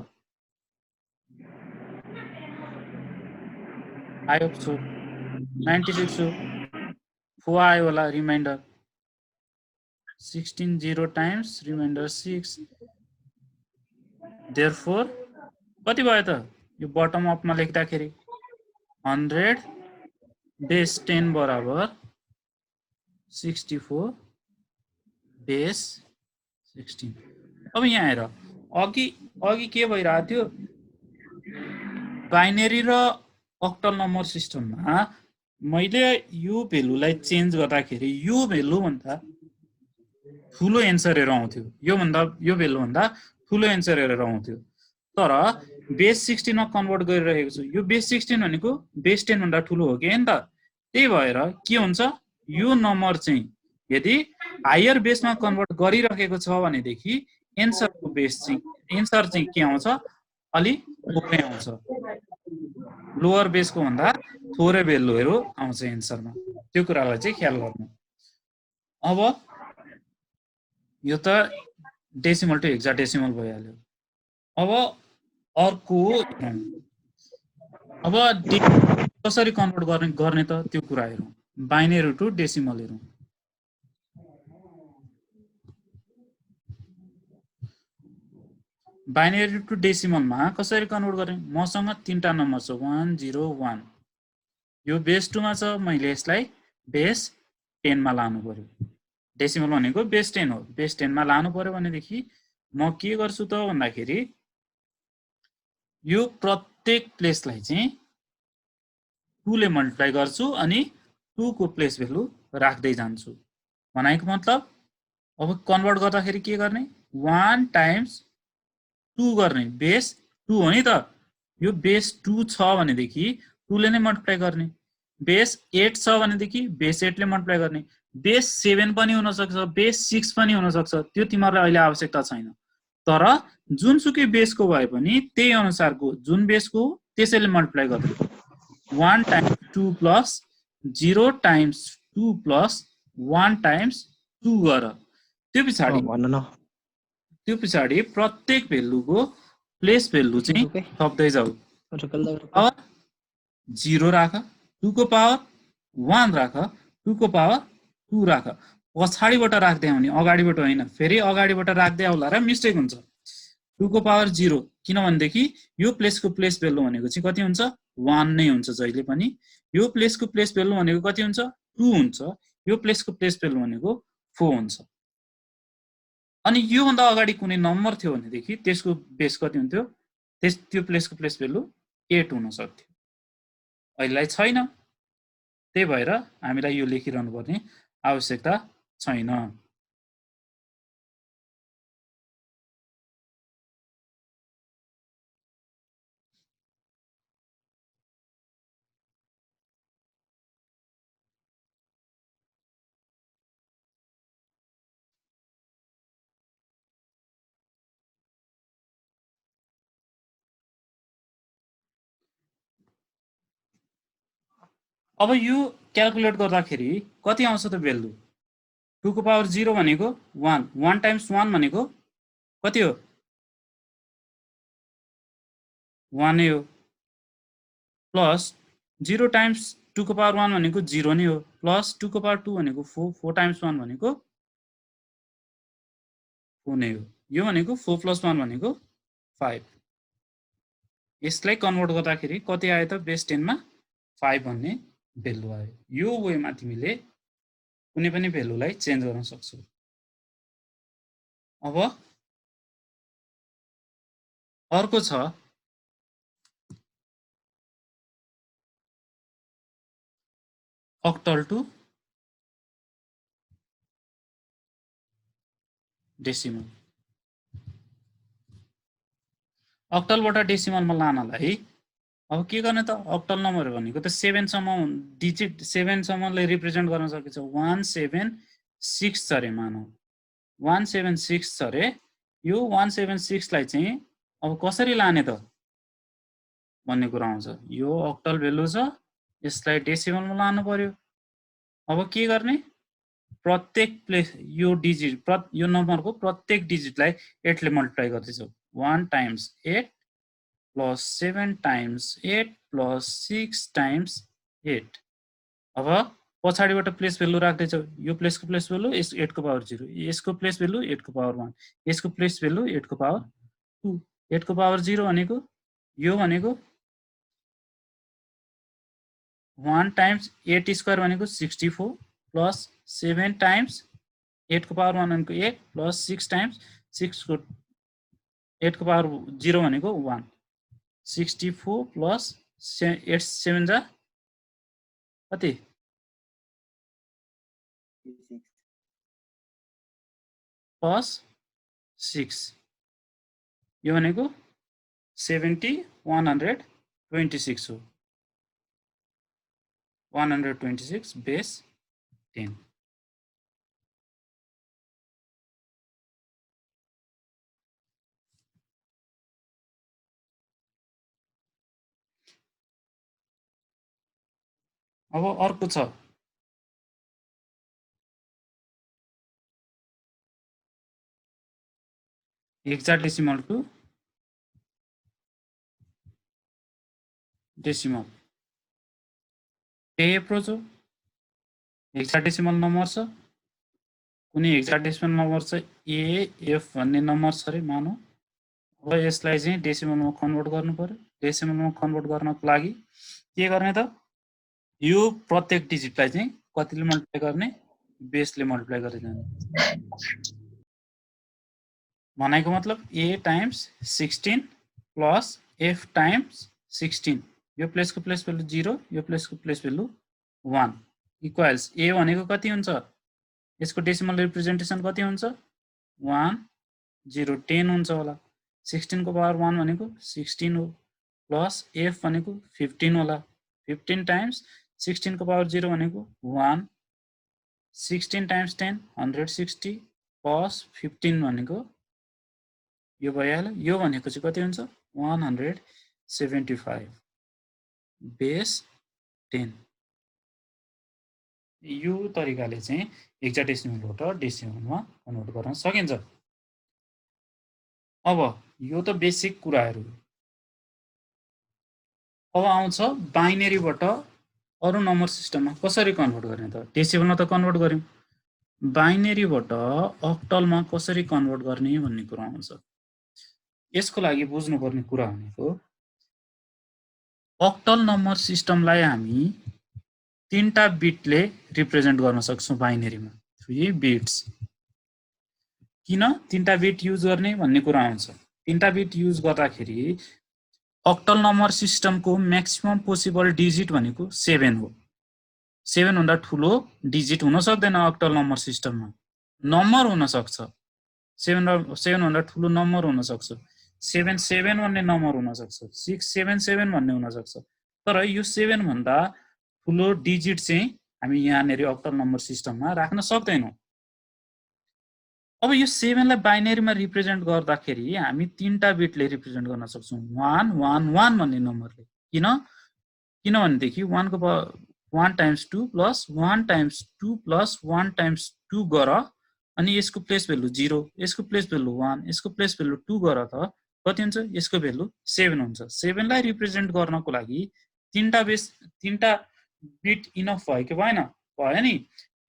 I hope so. 96 हो। 4 आयो होला रिमाइन्डर। 16 0 टाइम्स रिमाइन्डर 6, देयरफोर कति भयो त? यो बटम अपमा लेख्दाखेरि 100 बेस 10 बराबर 64 बेस 16। अब यहाँ हेर, अघि के भइरहेको थियो? बाइनरी र अक्टल नम्बर सिस्टममा मैले यो भेल्युलाई चेन्ज गर्दाखेरि यो भेल्यु भन्दा ठुलो एन्सर हेरेर आउँथ्यो, यो भेल्यु भन्दा ठुलो एन्सर हेरेर आउँथ्यो। तर बेस 16 मा कन्भर्ट गरिरहेको छु। यो बेस 16 भनेको बेस 10 भन्दा ठुलो हो कि हैन त? त्यही भएर के हुन्छ, यो नम्बर चाहिँ यदि हायर बेसमा कन्भर्ट गरिरहेको छ भनेदेखि एन्सर चाहिँ के आउँछ? अलि थोरै आउँछ। लोअर बेसको भन्दा थोरै भेल्युहरू आउँछ एन्सरमा। त्यो कुरालाई चाहिँ ख्याल गर्नु। अब यो त डेसिमल टु हेक्साडेसिमल भइहाल्यो। अब अर्को अब कसरी कन्भर्ट गर्ने त त्यो कुरा हेरौँ। बाइनरी टु डेसिमल हेरौँ। बाइनरी टु डेसिमलमा कसरी कन्भर्ट गर्ने? मसँग 3टा नम्बर छ, 1 0 1। यो बेस 2 मा छ, मैले यसलाई बेस 10 मा लानु पर्यो। डेसिमल भनेको बेस 10 हो। बेस 10 मा लानु पर्यो भनेदेखि म के गर्छु त भन्दाखेरि यो प्रत्येक प्लेसलाई चाहिँ 2 ले मल्टिप्लाई गर्छु अनि 2 को प्लेस भेल्यु राख्दै जान्छु। भनेको मतलब अब कन्भर्ट गर्दाखेरि के गर्ने? 1 टाइम्स 2 गर्ने। बेस 2 हो नि त? यो बेस 2 छ भनेदेखि 2 ले नै मल्टिप्लाई गर्ने। बेस 8 छ भनेदेखि बेस 8 ले मल्टिप्लाई गर्ने। बेस 7 पनि हुन सक्छ, बेस 6 पनि हुन सक्छ, त्यो तिमीहरुलाई अहिले आवश्यकता छैन। तर जुनसुकै बेसको भए पनि त्यही अनुसारको जुन बेसको त्यसैले मल्टिप्लाई गर्दै 1 times 2 plus 0 times 2 plus 1 times 2 गर। त्यो पछाडि प्रत्येक भेल्युको प्लेस भेल्यु चाहिँ थप्दै जाऊ। अब 0 राख, 2 को पावर 1 राख, 2 को पावर 2 राख। पछाडिबाट राख्दै आउने, अगाडिबाट होइन। फेरि अगाडिबाट राख्दै आउला र मिस्टेक हुन्छ। 2 को पावर 0 किनभनेदेखि यो प्लेसको प्लेस भेल्यु भनेको चाहिँ कति हुन्छ? 1 नै हुन्छ जहिले पनि। यो प्लेसको प्लेस भेल्यु भनेको कति हुन्छ? 2 हुन्छ। यो प्लेसको प्लेस भेल्यु भनेको 4 हुन्छ। अनि यो भन्दा अगाडि कुनै नम्बर थियो भनेदेखि त्यसको बेस कति हुन्थ्यो? त्यो प्लेसको प्लेस भेल्यु 8 हुन सक्थ्यो। अहिलेलाई छैन। त्यही भएर हामीलाई यो लेखिरहनु पर्ने आवश्यकता छैन। अब यो क्याल्कुलेट गर्दाखेरि कति आउँछ त भेल्यु? 2 को पावर 0 भनेको 1, 1 टाइम्स 1 भनेको कति हो? 1 नै हो। प्लस 0 टाइम्स 2 को पावर 1 भनेको 0 नै हो। प्लस 2 को पावर 2 भनेको 4, 4 टाइम्स 1 भनेको 4 नै हो। यो भनेको 4 प्लस 1 भनेको 5। यसलाई कन्भर्ट गर्दाखेरि कति आयो त? बेस 10 मा 5 भन्ने भेल्यु आयो। यो वेमा तिमीले कुनै पनि भेल्युलाई चेन्ज गर्न सक्छौ। अब अर्को छ अक्टल टु डेसिमल। अक्टलबाट डेसिमलमा लानलाई अब के गर्ने त अक्टल नम्बर भनेको त 7 सम्म डिजिट 7 सम्मले रिप्रेजेन्ट गर्न सकिन्छ 176 छ रे मानौ 176 छ रे यो 176 लाई चाहिँ अब कसरी लाने त भन्ने कुरा आउँछ यो अक्टल भ्यालु छ यसलाई डेसिमलमा लानु पर्यो अब के गर्ने प्रत्येक प्लेस यो डिजिट यो नम्बरको प्रत्येक डिजिटलाई 8 ले मल्टिप्लाई गर्दैछौ 1 times 8 plus 7 times 8 plus 6 times 8 अब पछाडिबाट प्लेस भ्यालु राख्दैछौ यो प्लेसको प्लेस भ्यालु 8 को पावर 0 यसको प्लेस भ्यालु 8 को पावर 1 यसको प्लेस भ्यालु 8 को पावर 2 8 को पावर 0 भनेको यो भनेको 1 टाइम्स 8 स्क्वायर भनेको 64 प्लस 7 टाइम्स 8 को पावर 1 भनेको 8 प्लस 6 टाइम्स 6 को 8 को पावर 0 भनेको 1 64 प्लस 8 7 जा कति प्लस 6 यो भनेको 70 126 हो 126 बेस 10 अब अर्को छ हेक्साडेसिमल टु डेसिमल त्यही एप्रोच हो हेक्साडेसिमल नम्बर छ कुनै हेक्साडेसिमल नम्बर छ एएफ भन्ने नम्बर छ रे मानौ अब यसलाई चाहिँ डेसिमलमा कन्भर्ट गर्नु पर्यो डेसिमलमा कन्भर्ट गर्नको लागि के गर्ने त यो प्रत्येक डिजिटलाई चाहिँ कतिले मल्टिप्लाई गर्ने बेसले मल्टिप्लाई गर्दै जाने भनेको मतलब a times 16 plus f times 16 यो प्लेसको प्लेस भ्यालु 0 यो प्लेसको प्लेस भ्यालु 1 इक्वल्स a भनेको कति हुन्छ यसको डेसिमल रिप्रेजेन्टेसन कति हुन्छ 1 0 10 हुन्छ होला 16 को पावर 1 भनेको 16 हो प्लस f भनेको 15 होला 15 टाइम्स 16 को पावर 0 भनेको 1 16 टाइम्स 10 160 प्लस 15 भनेको यो भइहाल्यो यो भनेको चाहिँ कति हुन्छ 175 बेस 10 यो तरिकाले चाहिँ हेक्साडेसिमलबाट डेसिमलमा कन्भर्ट गर्न सकिन्छ अब यो त बेसिक कुराहरु अब आउँछ बाइनरीबाट अरु नम्बर सिस्टममा कसरी कन्भर्ट गर्ने त डेसिमलमा त कन्भर्ट गर्यौं बाइनरीबाट अक्टलमा कसरी कन्भर्ट गर्ने भन्ने कुरा आउँछ यसको लागि बुझ्नुपर्ने कुरा भनेको अक्टल नम्बर सिस्टमलाई हामी 3टा बिटले रिप्रेजेन्ट गर्न सक्छौं बाइनरीमा 3 बिट्स किन 3टा बिट युज गर्ने भन्ने कुरा आउँछ 3टा बिट युज गर्दाखेरि अक्टल नम्बर सिस्टमको म्याक्सिमम पोसिबल डिजिट भनेको 7 हो 7 भन्दा ठूलो डिजिट हुन सक्दैन अक्टल नम्बर सिस्टममा नम्बर हुन सक्छ 7 भन्दा ठूलो नम्बर हुन सक्छ 77 भन्ने नम्बर हुन सक्छ 677 भन्ने हुन सक्छ तर यो 7 भन्दा ठूलो डिजिट चाहिँ हामी यहाँनेरि अक्टल नम्बर सिस्टममा राख्न सक्दैनौं अब यो 7 लाई बाइनरीमा रिप्रेजेन्ट गर्दाखेरि हामी 3टा बिटले रिप्रेजेन्ट गर्न सक्छौं 111 भन्ने नम्बरले किन भनेदेखि 1 को 1 times 2 plus 1 times 2 plus 1 times 2 गर अनि यसको प्लेस भ्यालु 0 यसको प्लेस भ्यालु 1 यसको प्लेस भ्यालु 2 गर त कति हुन्छ यसको भ्यालु 7 हुन्छ 7 लाई रिप्रेजेन्ट गर्नको लागि 3टा बिट इनफ भयो कि भएन भयो नि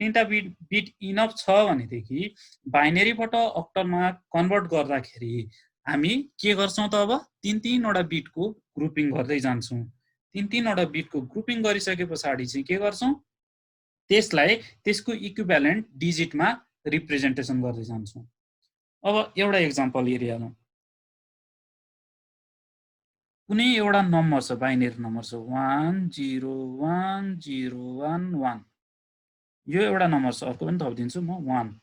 3टा बिट इनफ छ भनेदेखि बाइनरीबाट अक्टलमा कन्भर्ट गर्दाखेरि हामी के गर्छौं त अब 3 वटा बिटको ग्रुपिङ गर्दै जान्छौं 3 वटा बिटको ग्रुपिङ गरिसकेपछि चाहिँ के गर्छौं त्यसलाई त्यसको इक्विभ्यालेन्ट डिजिटमा रिप्रेजेन्टेसन गर्दै जान्छौं अब एउटा एक्जाम्पल हेरिहालौँ। कुनै एउटा नम्बर छ, बाइनेरी नम्बर छ 101011, यो एउटा नम्बर छ, अर्को पनि थपिदिन्छु म 1।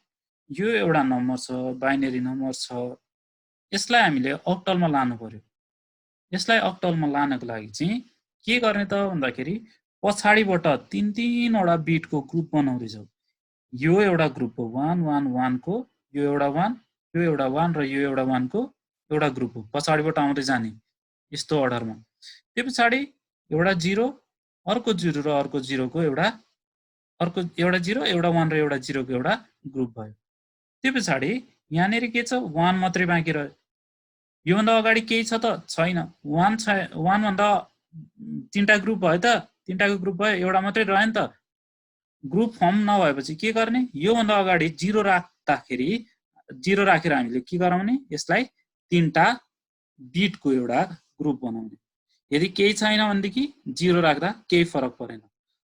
यो एउटा नम्बर छ, बाइनेरी नम्बर छ, यसलाई हामीले अक्टलमा लानु पर्यो। यसलाई अक्टलमा लानको लागि चाहिँ के गर्ने त भन्दाखेरि पछाडिबाट तीन-तीनवटा बिटको ग्रुप बनाउँदैछौँ। यो एउटा ग्रुप हो 111 को, यो एउटा 1, यो एउटा 1 र यो एउटा 1 को एउटा ग्रुप हो, पछाडिबाट आउँदै जाने यस्तो अर्डरमा। त्यो पछाडि एउटा 0, अर्को 0 र अर्को 0 को एउटा 0, एउटा 1 र एउटा 0 को एउटा ग्रुप भयो। त्यो पछाडि यहाँनिर के छ, 1 मात्रै बाँकी रह्यो। योभन्दा अगाडि केही छ त छैन। 1 भन्दा तीनटा ग्रुप भयो त, तीनटाको ग्रुप भयो, एउटा मात्रै रह्यो नि त। ग्रुप फर्म नभएपछि के गर्ने, योभन्दा अगाडि 0 राख्दाखेरि 0 राखेर हामीले के गराउने, यसलाई तीनटा बिटको एउटा ग्रुप बनाउने। यदि केही छैन भनेदेखि 0 राख्दा केही फरक परेन।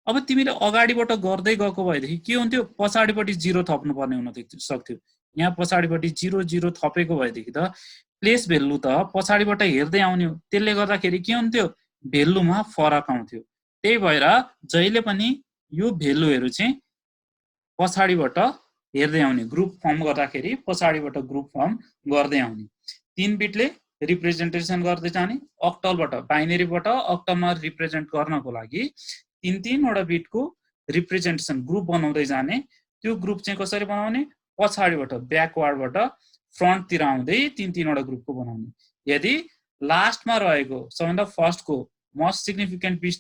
अब तिमीले अगाडिबाट गर्दै गएको भएदेखि के हुन्थ्यो, पछाडिपट्टि 0 थप्नु पर्ने हुन सक्थ्यो। यहाँ पछाडिपट्टि 0 थपेको भएदेखि त प्लेस भेल्यु त पछाडिबाट हेर्दै आउने हो, त्यसले गर्दाखेरि के हुन्थ्यो, भेल्युमा फरक आउँथ्यो। त्यही भएर जहिले पनि यो भेल्युहरू चाहिँ पछाडिबाट हेर्दै आउने, ग्रुप फर्म गर्दाखेरि पछाडिबाट ग्रुप फर्म गर्दै आउने। 3 बिटले रिप्रेजेन्टेसन गर्दै जाने, अक्टलबाट बाइनेरीबाट अक्टलमा रिप्रेजेन्ट गर्नको लागि 3-3वटा बिटको रिप्रेजेन्टेसन ग्रुप बनाउँदै जाने। त्यो ग्रुप चाहिँ कसरी बनाउने, पछाडिबाट ब्याकवार्डबाट फ्रन्टतिर आउँदै 3-3वटा ग्रुपको बनाउने। यदि लास्टमा रहेको सबभन्दा फर्स्टको मोस्ट सिग्निफिकेन्ट बिट,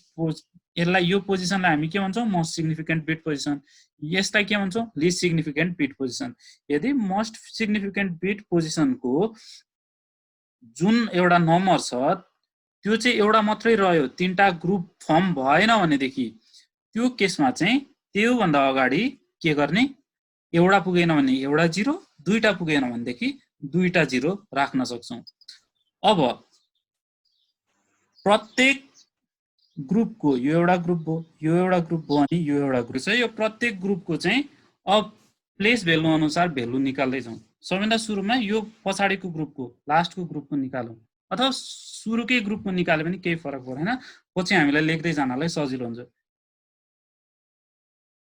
यसलाई यो पोजिसनलाई हामी के भन्छौँ, मोस्ट सिग्निफिकेन्ट बिट पोजिसन। यसलाई के भन्छौँ, लिस्ट सिग्निफिकेन्ट बिट पोजिसन। यदि मोस्ट सिग्निफिकेन्ट बिट पोजिसनको जुन एउटा नम्बर छ त्यो चाहिँ एउटा मात्रै रह्यो, तीनटा ग्रुप फर्म भएन भनेदेखि त्यो केसमा चाहिँ त्योभन्दा अगाडि के गर्ने, एउटा पुगेन भने एउटा 0, दुईटा पुगेन भनेदेखि दुईटा 0 राख्न सक्छौँ। अब प्रत्येक ग्रुपको यो एउटा ग्रुप हो, यो एउटा ग्रुप हो, अनि यो एउटा ग्रुप छ। यो प्रत्येक ग्रुपको चाहिँ अब प्लेस भेल्यु अनुसार भेल्यु निकाल्दै जाउँ। सबभन्दा सुरुमा यो पछाडिको ग्रुपको, लास्टको ग्रुपको निकालौँ, अथवा सुरुकै ग्रुपको निकाले पनि केही फरक पर्दैन, पछि हामीलाई लेख्दै जानलाई सजिलो हुन्छ।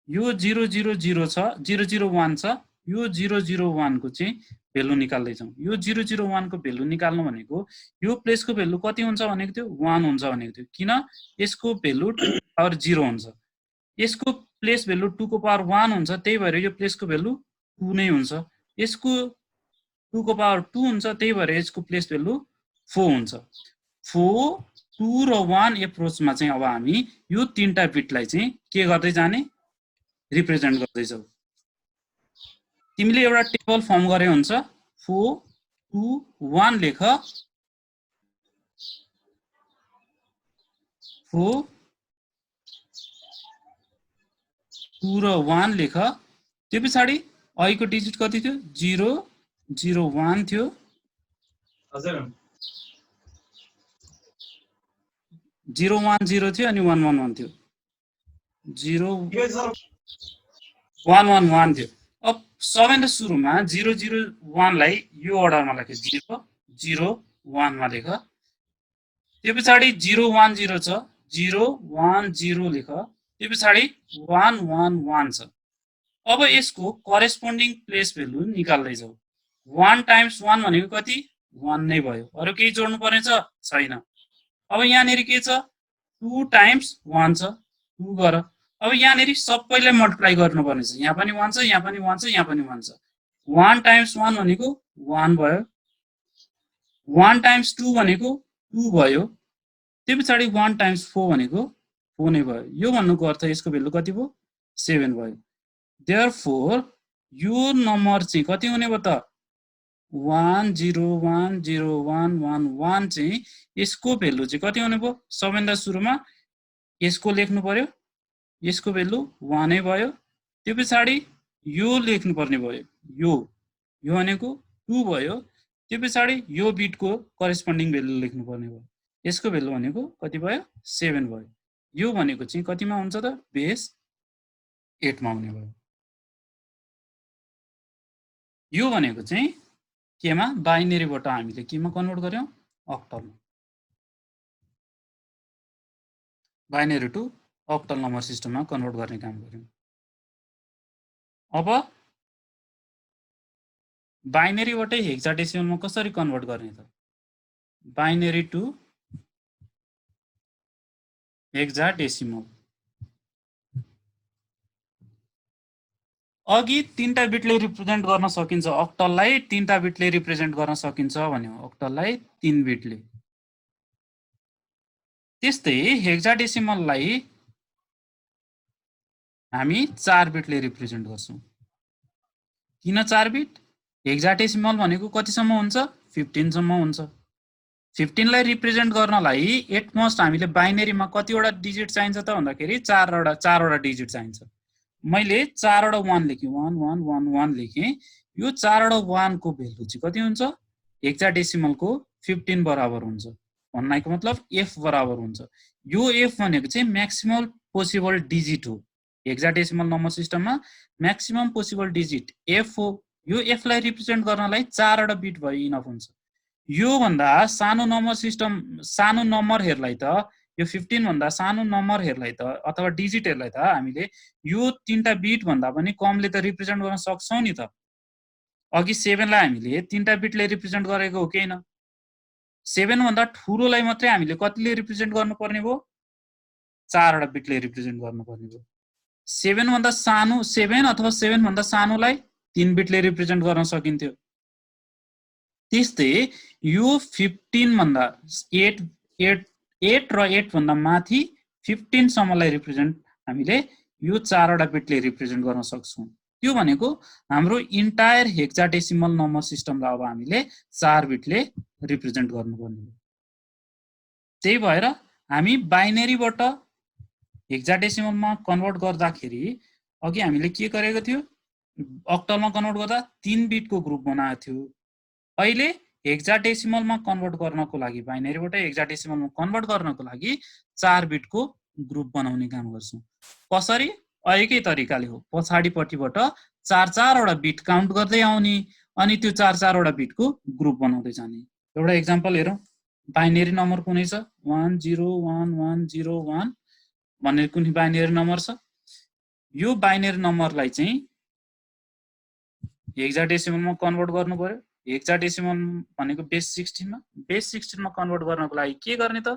यो 000 छ, 001 छ, यो 001 को चाहिँ भेल्यु निकाल्दै छौँ। यो 001 को भेल्यु निकाल्नु भनेको यो प्लेसको भेल्यु कति हुन्छ भनेको थियो, 1 हुन्छ भनेको थियो। किन, यसको भेल्यु 2 को पावर 0 हुन्छ, यसको प्लेस भेल्यु 2 को पावर 1 हुन्छ, त्यही भएर यो प्लेसको भेल्यु 2 नै हुन्छ। यसको 2 को पावर 2 हुन्छ, त्यही भएर यसको प्लेस भेल्यु 4 हुन्छ। 4, 2 र 1 एप्रोचमा चाहिँ अब हामी यो तीनटा बिटलाई चाहिँ के गर्दै जाने, रिप्रेजेन्ट गर्दैछौ। तिमीले एउटा टेबल फर्म गरे हुन्छ, 4, 2, 1 लेख, 4, 2 र 1 लेख। त्यो पछाडि अहिलेको डिजिट कति थियो, 0, 0, 1 थियो, हजुर 0, 1, 0 थियो, अनि 1, 1, 1 थियो, 0, 1, 1, 1 थियो। अब सबैभन्दा सुरुमा 0, 0, 1 लाई यो अर्डरमा लेख, 0, 0, 1 मा लेख। त्यो पछाडि 0, 1, 0 छ, 0, 1, 0 लेख। त्यो पछाडि 1, 1, 1 छ। अब यसको करेस्पोन्डिङ प्लेस भेल्यु निकाल्दै जाऊ। 1 टाइम्स 1 भनेको कति, 1 नै भयो, अरु केही जोड्नु पर्ने छ, छैन। अब यहाँनिर के छ, 2 टाइम्स 1 छ, 2 गर। अब यहाँनिर सबैलाई मल्टिप्लाई गर्नुपर्ने छ, यहाँ पनि 1 छ, यहाँ पनि 1 छ, यहाँ पनि 1 छ। 1 टाइम्स 1 भनेको 1 भयो, 1 टाइम्स 2 भनेको 2 भयो, त्यो पछाडि 1 टाइम्स 4 भनेको 4 नै भयो। यो भन्नुको अर्थ यसको भेल्यु कति भयो, 7 भयो। देयरफोर यो नम्बर चाहिँ कति हुने भयो त, 1 0 1 0 1 1 1 चाहिँ यसको भेल्यु चाहिँ कति हुने भयो, सबैभन्दा सुरुमा यसको लेख्नु पर्यो, यसको भेल्यु 1 नै भयो। त्यो पछाडि यो लेख्नु पर्ने भयो, यो भनेको 2 भयो। त्यो पछाडि यो बिटको करेस्पोन्डिङ भेल्यु लेख्नु पर्ने भयो, यसको भेल्यु भनेको कति भयो, 7 भयो। यो भनेको चाहिँ कतिमा हुन्छ त, बेस 8 मा हुने भयो। यो भनेको चाहिँ केमा बाइनेरीबाट हामीले केमा कन्भर्ट गर्यौं octal binary to octal number सिस्टममा कन्भर्ट गर्ने काम गर्यौं अब बाइनेरीबाटै हेक्साडेसिमलमा कसरी कन्भर्ट गर्ने त बाइनेरी टु हेक्साडेसिमल अघि 3टा बिटले रिप्रेजेन्ट गर्न सकिन्छ अक्टललाई 3टा बिटले रिप्रेजेन्ट गर्न सकिन्छ भन्यो अक्टललाई 3 बिटले त्यस्तै हेक्साडेसिमललाई हामी 4 बिटले रिप्रेजेन्ट गर्छौं किन 4 बिट हेक्साडेसिमल भनेको कतिसम्म हुन्छ 15 सम्म हुन्छ 15 लाई रिप्रेजेन्ट गर्नलाई एट मोस्ट हामीले बाइनेरीमा कतिवटा डिजिट चाहिन्छ त भन्दाखेरि 4वटा डिजिट चाहिन्छ मैले 4वटा 1 लेखेँ 1 1 1 1 लेखेँ यो 4वटा 1 को भ्यालु चाहिँ कति हुन्छ हेक्साडेसिमलको 15 बराबर हुन्छ भन्नाको मतलब f बराबर हुन्छ यो f भनेको चाहिँ म्याक्सिमम पोसिबल डिजिट हो हेक्साडेसिमल नम्बर सिस्टममा म्याक्सिमम पोसिबल डिजिट f हो यो f लाई रिप्रेजेन्ट गर्नलाई 4वटा बिट भए इनफ हुन्छ यो भन्दा सानो नम्बर सिस्टम सानो नम्बरहरुलाई त यो 15 भन्दा सानो नम्बरहरुलाई त अथवा डिजिटहरुलाई त हामीले यो 3टा बिट भन्दा पनि कमले त रिप्रेजेन्ट गर्न सक्छौं नि त अघि 7 लाई हामीले 3टा बिटले रिप्रेजेन्ट गरेको हो कि हैन 7 भन्दा ठूलोलाई मात्रै हामीले कतिले रिप्रेजेन्ट गर्नुपर्ने भो 4वटा बिटले रिप्रेजेन्ट गर्नुपर्ने भो 7 भन्दा सानो 7 अथवा 7 भन्दा सानोलाई 3 बिटले रिप्रेजेन्ट गर्न सकिन्थ्यो त्यस्तै यो 15 भन्दा 8 र 8 भन्दा माथि 15 सम्मलाई रिप्रेजेन्ट हामीले यो 4वटा बिटले रिप्रेजेन्ट गर्न सक्छौं त्यो भनेको हाम्रो इन्टायर हेक्साडेसिमल नम्बर सिस्टमलाई अब हामीले 4 बिटले रिप्रेजेन्ट गर्नुपर्ने हो त्यही भएर हामी बाइनेरीबाट हेक्साडेसिमलमा कन्भर्ट गर्दाखेरि अघि हामीले के गरेको थियो अक्टलमा कन्भर्ट गर्दा 3 बिटको ग्रुप बनाएको थियो अहिले हेक्साडेसिमलमा कन्भर्ट गर्नको लागि बाइनेरीबाट हेक्साडेसिमलमा कन्भर्ट गर्नको लागि 4 बिटको ग्रुप बनाउने काम गर्छौं कसरी अहिलेकै तरिकाले हो पछाडीपट्टिबाट 4-4वटा बिट काउन्ट गर्दै आउने अनि त्यो 4-4वटा बिटको ग्रुप बनाउँदै जाने एउटा एक्जाम्पल हेरौं बाइनेरी नम्बर कुनै छ 101101 भन्ने कुनै बाइनेरी नम्बर छ यो बाइनेरी नम्बरलाई चाहिँ हेक्साडेसिमलमा कन्भर्ट गर्नु पर्यो हेक्साडेसिमल भनेको बेस 16 मा कन्भर्ट गर्नको लागि के गर्ने त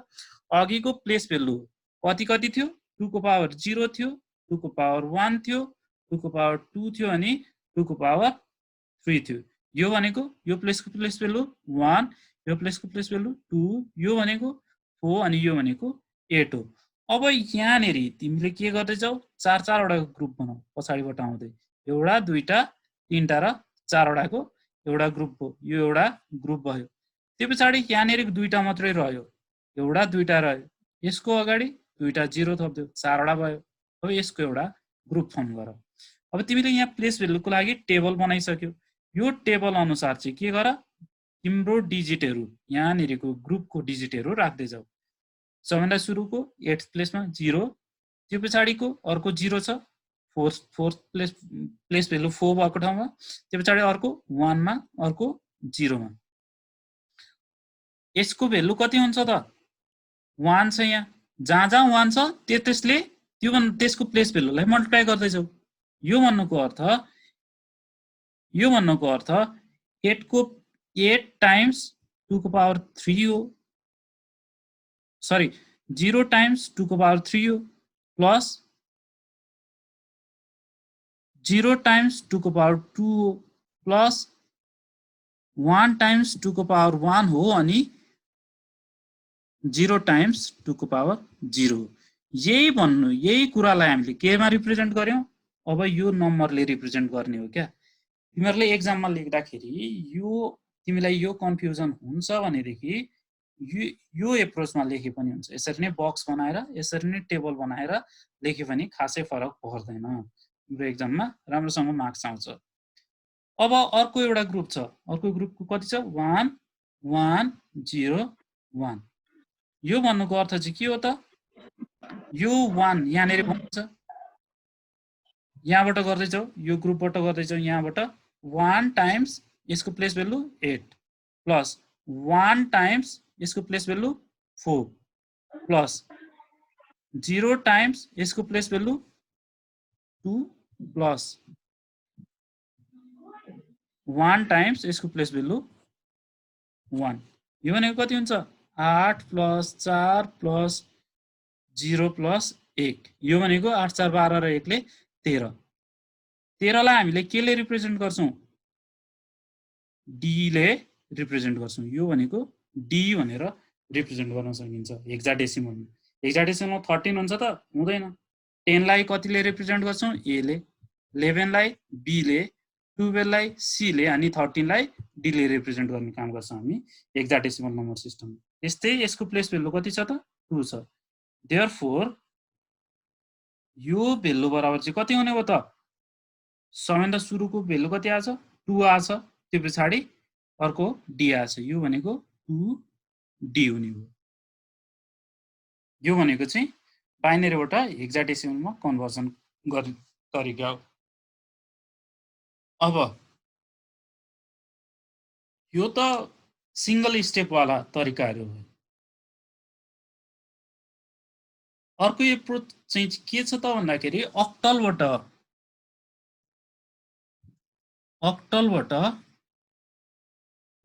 अघिको प्लेस भ्यालु कति थियो 2 को पावर 0 थियो 2 को पावर 1 थियो 2 को पावर 2 थियो अनि 2 को पावर 3 थियो यो भनेको यो प्लेसको प्लेस भ्यालु 1 यो प्लेसको प्लेस भ्यालु 2 यो भनेको 4 अनि यो भनेको 8 हो अब यहाँनेरि तिमीले के गर्दै जाऊ 4-4वटा ग्रुप बनाऊ पछाडीबाट आउँदै एउटा दुईटा तीनटा र 4वटाको एउटा ग्रुप हो यो एउटा ग्रुप भयो त्यसपछि यहाँनेरि दुईटा मात्रै रह्यो एउटा दुईटा रह्यो यसको अगाडि दुईटा 0 थप्दियो 4वटा भयो अब यसको एउटा ग्रुप फर्म गर अब तिमीले यहाँ प्लेस भ्यालुको लागि टेबल बनाइसक्यो यो टेबल अनुसार चाहिँ के गर तिम्रो डिजिटहरु यहाँनेरिको ग्रुपको डिजिटहरु राख्दै जाऊ सबैभन्दा सुरुको 8th प्लेसमा 0 त्यो पछाडीको अर्को 0 छ फोर्थ प्लेस भ्यालु 4 भएको ठाउँमा त्यो पछाडी अर्को 1 मा अर्को 0 मा यसको भ्यालु कति हुन्छ त 1 छ यहाँ जहाँ 1 छ त्यसले त्यो त्यसको प्लेस भ्यालुलाई मल्टिप्लाई गर्दै जाऊ यो भन्नुको अर्थ 8 को 8 टाइम्स 2 को पावर 3 हो सरी 0 टाइम्स 2 को पावर 3 हो प्लस 0 टाइम्स 2 को पावर 2 हो प्लस 1 टाइम्स 2 को पावर 1 हो अनि 0 टाइम्स 2 को पावर 0 हो यही कुरालाई हामीले केमा रिप्रेजेन्ट गर्यौं अब यो नम्बरले रिप्रेजेन्ट गर्ने हो क्या तिमीहरुले एक्जाममा लेख्दाखेरि यो तिमीलाई यो कन्फ्युजन हुन्छ भनेदेखि यो एप्रोचमा लेखे पनि हुन्छ यसरी नै बक्स बनाएर यसरी नै टेबल बनाएर लेखे पनि खासै फरक पर्दैन तिम्रो एक्जाममा राम्रोसँग मार्क्स आउँछ अब अर्को एउटा ग्रुप छ अर्को ग्रुपको कति छ 1 1 0 1 यो भन्नुको अर्थ चाहिँ के हो त यो 1 यहाँनेरि भन्छ यहाँबाट गर्दै जाऊ यो ग्रुपबाट गर्दै जाऊ यहाँबाट 1 टाइम्स यसको प्लेस भ्यालु 8 प्लस 1 टाइम्स यसको प्लेस भ्यालु 4 प्लस 0 टाइम्स यसको प्लेस भ्यालु 2 प्लस 1 टाइम्स यसको प्लेस भ्यालु 1 यो भनेको कति हुन्छ 8 प्लस 4 प्लस 0 प्लस 1 यो भनेको 8 4 12 र 1 ले 13 13 लाई हामीले के ले रिप्रेजेन्ट गर्छौं डी ले रिप्रेजेन्ट गर्छौं यो भनेको डी भनेर रिप्रेजेन्ट गर्न सकिन्छ हेक्साडेसिमलमा हेक्साडेसिमलमा 13 हुन्छ त हुँदैन 10 लाई कतिले रिप्रेजेन्ट गर्छौं ए ले 11 लाई बी ले 12 लाई सी ले अनि 13 लाई डी ले रिप्रेजेन्ट गर्ने काम गर्छौं हामी हेक्साडेसिमल नम्बर सिस्टममा त्यस्तै यसको प्लेस भ्यालु कति छ त 2 छ देयरफोर यो भ्यालु बराबर चाहिँ कति हुने हो त सबैभन्दा सुरुको भ्यालु कति आछ 2 आछ त्यो पछाडी अर्को डी आछ यो भनेको 2 डी हुने हो यो भनेको चाहिँ बाइनरीबाट हेक्साडेसिमलमा कन्भर्सन गर्ने तरिका हो अब यो त सिंगल स्टेप वाला तरिकाहरु हो अर्को एप्रोच चाहिँ के छ त भन्दाखेरि अक्टलबाट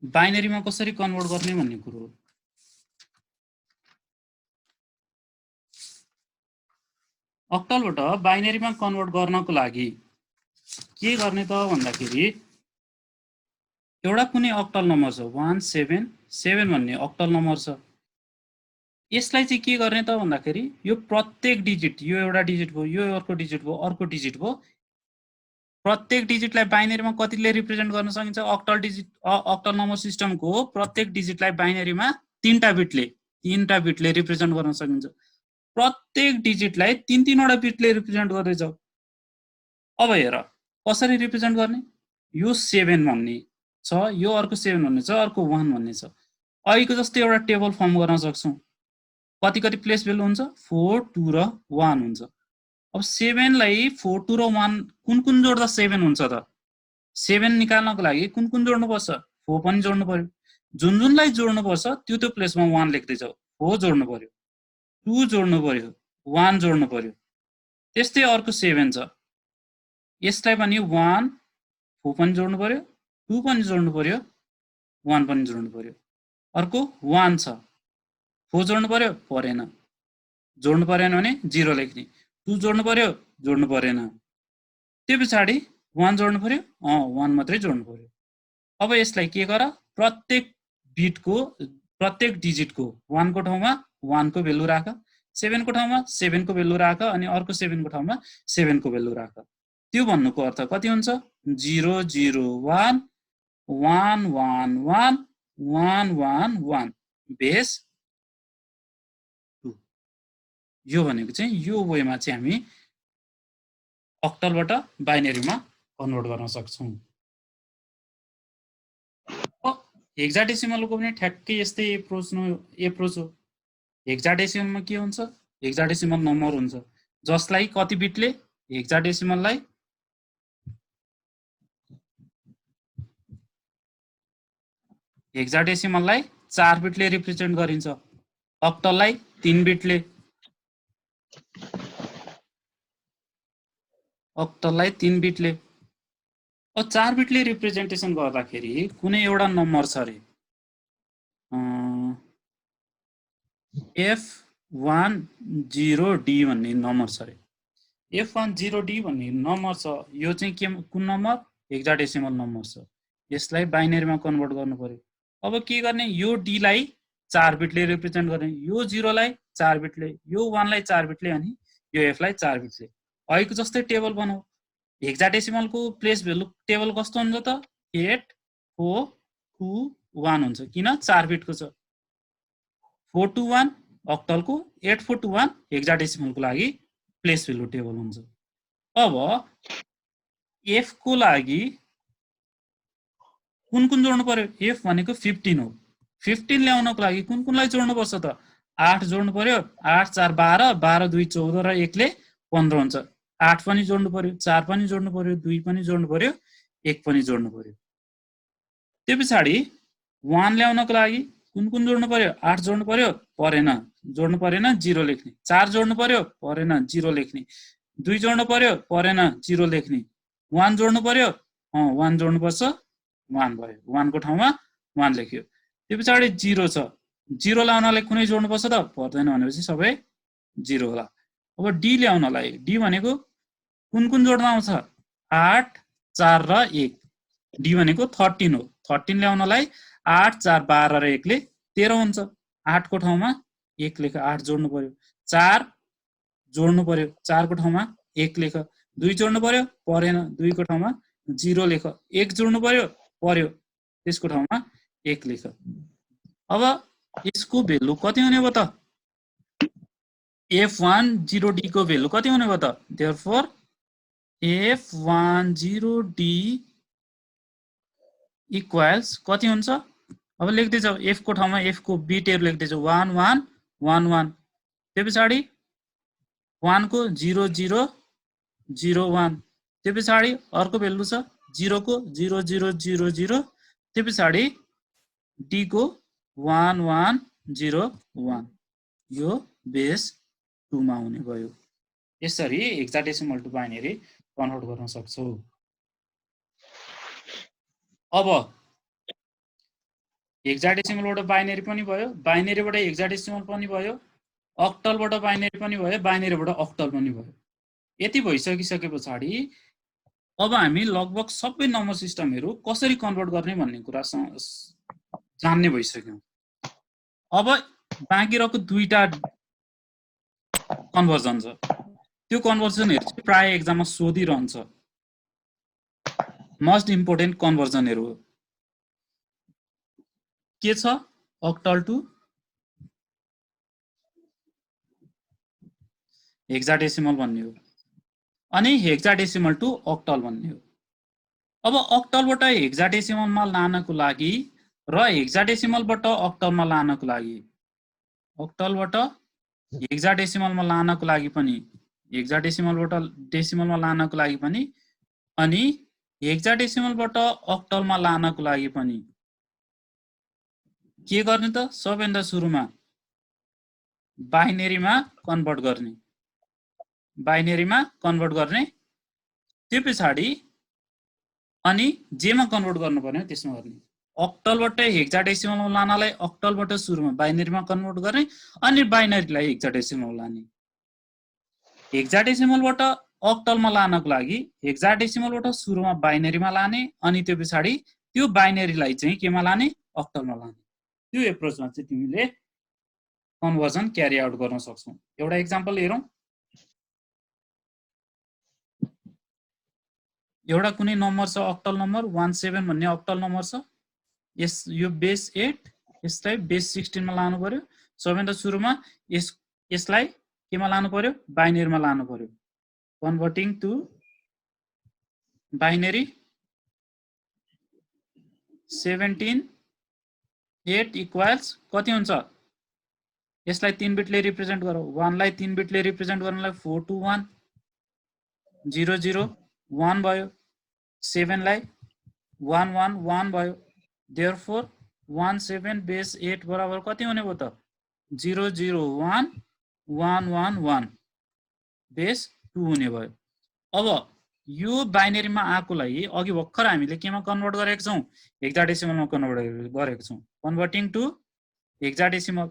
बाइनरीमा कसरी कन्भर्ट गर्ने भन्ने कुरो हो अक्टलबाट बाइनरीमा कन्भर्ट गर्नको लागि के गर्ने त भन्दाखेरि एउटा कुनै अक्टल नम्बर छ 177 भन्ने अक्टल नम्बर छ यसलाई चाहिँ के गर्ने त भन्दाखेरि यो प्रत्येक डिजिट यो एउटा डिजिट भयो यो अर्को डिजिट भयो अर्को डिजिट भयो प्रत्येक डिजिटलाई बाइनरीमा कतिले रिप्रेजेन्ट गर्न सकिन्छ अक्टल नम्बर सिस्टमको प्रत्येक डिजिटलाई बाइनरीमा 3टा बिटले रिप्रेजेन्ट गर्न सकिन्छ प्रत्येक डिजिटलाई 3 वटा बिटले रिप्रेजेन्ट गर्दै जाऊ अब हेर कसरी रिप्रेजेन्ट गर्ने यो 7 भन्ने छ यो अर्को 7 भन्ने छ अर्को 1 भन्ने छ अहिलेको जस्तै एउटा टेबल फर्म गर्न सक्छौं कति कति प्लेस भ्यालु हुन्छ 4 2 र 1 हुन्छ अब 7 लाई 4 2 र 1 कुन जोड्दा 7 हुन्छ त 7 निकाल्नको लागि कुन जोड्नु पर्छ 4 पनि जोड्नु पर्यो जुनलाई जोड्नु पर्छ त्यो प्लेसमा 1 लेख्दै जाऊ 4 जोड्नु पर्यो 2 जोड्नु पर्यो 1 जोड्नु पर्यो त्यस्तै अर्को 7 छ यसलाई पनि 1 4 पनि जोड्नु पर्यो 2 पनि जोड्नु पर्यो 1 पनि जोड्नु पर्यो अर्को 1 छ 4 जोड्नु पर्यो परेन जोड्नु परेन भने 0 लेख्ने 2 जोड्नु पर्यो जोड्नु परेन त्यो पछाडी 1 जोड्नु पर्यो 1 मात्रै जोड्नु पर्यो अब यसलाई के गर प्रत्येक बिटको प्रत्येक डिजिटको 1 को ठाउँमा 1 को भ्यालु राख 7 को ठाउँमा 7 को भ्यालु राख अनि अर्को 7 को ठाउँमा 7 को भ्यालु राख त्यो भन्नुको अर्थ कति हुन्छ 0 0 1 1 1 1 1 1 1 बेस 2 यो भनेको चाहिँ यो वेमा चाहिँ हामी अक्टलबाट बाइनरीमा कन्भर्ट गर्न सक्छौं हेक्साडेसिमलको पनि ठ्याक्कै यस्तै एप्रोच हो हेक्साडेसिमलमा के हुन्छ हेक्साडेसिमल नम्बर हुन्छ जसलाई कति बिटले हेक्साडेसिमललाई 4 बिटले रिप्रेजेन्ट गरिन्छ अक्टललाई 3 बिटले अक्टललाई 3 बिटले अब 4 बिटले रिप्रेजेन्टेसन गर्दाखेरि कुनै एउटा नम्बर छ रे F10D भन्ने नम्बर छ रे F10D भन्ने नम्बर छ यो चाहिँ के कुन नम्बर हेक्साडेसिमल नम्बर छ यसलाई बाइनरीमा कन्भर्ट गर्नु पर्यो अब के गर्ने यो D लाई 4 बिटले रिप्रेजेन्ट गर्ने यो 0 लाई 4 बिटले यो 1 लाई 4 बिटले अनि यो F लाई 4 बिटले अहिलेको जस्तै टेबल बनाऊ हेक्साडेसिमलको प्लेस भ्यालु टेबल कस्तो हुन्छ त 8 4 2 1 हुन्छ किन 4 बिटको छ 4 2 1 अक्टलको 8 4 2 1 हेक्साडेसिमलको लागि प्लेस भ्यालु टेबल हुन्छ अब F को लागि कुन जोड्नु पर्यो F भनेको 15 हो 15 ल्याउनको लागि कुनलाई जोड्नु पर्छ त 8 जोड्नु पर्यो 8 4 12 12 2 14 र 1 ले 15 हुन्छ 8 पनि जोड्नु पर्यो 4 पनि जोड्नु पर्यो 2 पनि जोड्नु पर्यो 1 पनि जोड्नु पर्यो त्यो पछाडि 1 ल्याउनको लागि कुन जोड्नु पर्यो? 8 जोड्नु पर्यो? परेन। जोड्नु परेन, 0 लेख्ने। 4 जोड्नु पर्यो? परेन, 0 लेख्ने। 2 जोड्नु पर्यो? परेन, 0 लेख्ने। 1 जोड्नु पर्यो? 1 जोड्नुपर्छ, 1 भयो। 1 को ठाउँमा 1 लेख्यो। त्यो पछाडि 0 छ। 0 ल्याउनलाई कुनै जोड्नुपर्छ त? पर्दैन भनेपछि सबै 0 होला। अब डी ल्याउनलाई, डी भनेको कुन जोड्न आउँछ? 8, 4 र 1। डी भनेको 13 हो। 13 ल्याउनलाई 8, 4, 12 र 1 ले 13 हुन्छ। 8 को ठाउँमा 1 लेख, 8 जोड्नु पर्यो। 4 जोड्नु पर्यो, 4 को ठाउँमा 1 लेख। 2 जोड्नु पर्यो? परेन, 2 को ठाउँमा 0 लेख। 1 जोड्नु पर्यो? पर्यो, त्यसको ठाउँमा 1 लेख। अब यसको भेल्यु कति हुने भयो त? F10D को भेल्यु कति हुने भयो त? देयरफोर F10D इक्वल्स कति हुन्छ? अब लेख्दै जाऊ, F को ठाउँमा F को बिटहरु लेख्दै जाऊ। 1 1 1 1। त्यो पछाडि 1 को 0 0 0 1। त्यो पछाडि अर्को भेल्यु छ 0 को 0 0 0 0। त्यो पछाडि D को 1 1 0 1। यो बेस 2 मा हुने भयो। यसरी हेक्साडेसिमल टु बाइनरी कन्भर्ट गर्न सक्छौ। अब हेक्साडेसिमलबाट बाइनरी पनि भयो, बाइनरीबाट हेक्साडेसिमल पनि भयो, अक्टलबाट बाइनरी पनि भयो, बाइनरीबाट अक्टल पनि भयो। यति भइसकिसके पछाडि अब हामी लगभग सबै नम्बर सिस्टमहरु कसरी कन्भर्ट गर्ने भन्ने कुरा जान्ने भइसक्यौं। अब बाँकी रहेको दुईटा कन्भर्जन छ। त्यो कन्भर्जनहरु चाहिँ प्राय एक्जाममा सोधिरहन्छ। मोस्ट इम्पोर्टेन्ट कन्भर्जनहरु हो। के छ? अक्टल टु हेक्साडेसिमल भन्ने हो, अनि हेक्साडेसिमल टु अक्टल भन्ने हो। अब अक्टलबाट हेक्साडेसिमलमा लानको लागि र हेक्साडेसिमलबाट अक्टलमा लानको लागि, अक्टलबाट हेक्साडेसिमलमा लानको लागि पनि, हेक्साडेसिमलबाट डेसिमलमा लानको लागि पनि, अनि हेक्साडेसिमलबाट अक्टलमा लानको लागि पनि के गर्ने त? सबैभन्दा सुरुमा बाइनरीमा कन्भर्ट गर्ने, बाइनरीमा कन्भर्ट गर्ने। त्यो पछाडि अनि जेमा कन्भर्ट गर्नुपर्ने हो त्यसमा गर्ने। अक्टलबाट हेक्साडेसिमलमा लानलाई अक्टलबाट सुरुमा बाइनरीमा कन्भर्ट गर्ने, अनि बाइनरीलाई हेक्साडेसिमलमा लाने। हेक्साडेसिमलबाट अक्टलमा लानको लागि हेक्साडेसिमलबाट सुरुमा बाइनरीमा लाने, अनि त्यो पछाडि त्यो बाइनरीलाई चाहिँ केमा लाने? अक्टलमा लाने। त्यो एप्रोचमा चाहिँ तिमीले कन्भर्जन क्यारी आउट गर्न सक्छौ। एउटा एक्जाम्पल हेरौं। एउटा कुनै नम्बर छ अक्टल नम्बर 17 भन्ने अक्टल नम्बर छ। यो बेस 8, यसलाई बेस 16 मा लानु पर्यो। सबैभन्दा सुरुमा यसलाई केमा लानु पर्यो? बाइनरीमा लानु पर्यो। कन्भर्टिङ टु बाइनरी 17 8 इक्वल्स कति हुन्छ? यसलाई 3 बिटले रिप्रेजेन्ट गरौ। 1 लाई 3 बिटले रिप्रेजेन्ट गर्नलाई 4 2 1 0 0 1 भयो। 7 लाई 1 1 1 भयो। देयरफोर 17 बेस 8 बराबर कति हुने भयो त? 0 0 1 1 1 1 बेस 2 हुने भयो। अब यो बाइनरीमा आएकोलाई अघि भर्खर हामीले केमा कन्भर्ट गरेका छौं? हेक्साडेसिमलमा कन्भर्ट गरेका छौं। Converting to hexadecimal.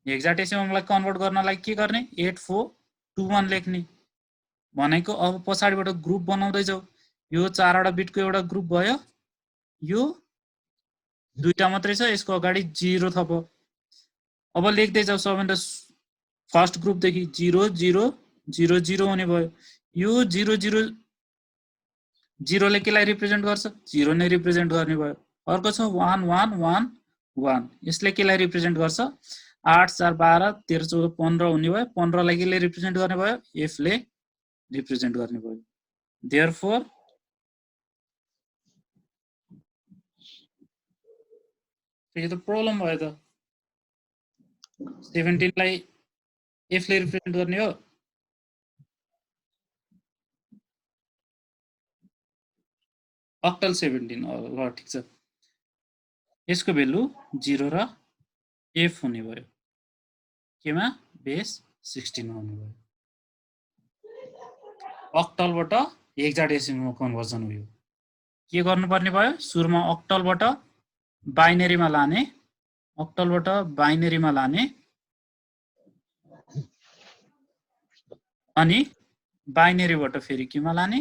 हेक्साडेसिमललाई कन्भर्ट गर्नलाई के गर्ने? 8 4 2 1 लेख्ने भनेको। अब पछाडिबाट ग्रुप बनाउँदै जाऊ। यो 4 वटा बिटको एउटा ग्रुप भयो। यो दुईटा मात्रै छ, यसको अगाडि 0 थप। अब लेख्दै जाऊ। सबैभन्दा फर्स्ट ग्रुप देखि 0 0 0 0 हुने भयो। यो 0 0 0 ले केलाई रिप्रेजेन्ट गर्छ? 0 नै रिप्रेजेन्ट गर्ने भयो। अर्को छ 1 1 1 1, यसले केलाई रिप्रेजेन्ट गर्छ? 8 4 12 13 14 15 हुने भयो। 15 लाई केले रिप्रेजेन्ट गर्ने भयो? f ले रिप्रेजेन्ट गर्ने भयो। देयरफोर यो त प्रब्लम भयो त। 17 लाई f ले रिप्रेजेन्ट गर्ने हो। अक्टल 17 ल ठिक छ। यसको भेल्यु 0 र एफ हुने भयो, केमा बेस 16 हुने भयो। अक्टलबाट हेक्साडेसिमलमा कन्भर्जन हो। के गर्नुपर्ने भयो, सुरुमा अक्टलबाट बाइनेरीमा लाने, अक्टलबाट बाइनेरीमा लाने अनि बाइनेरीबाट फेरि केमा लाने,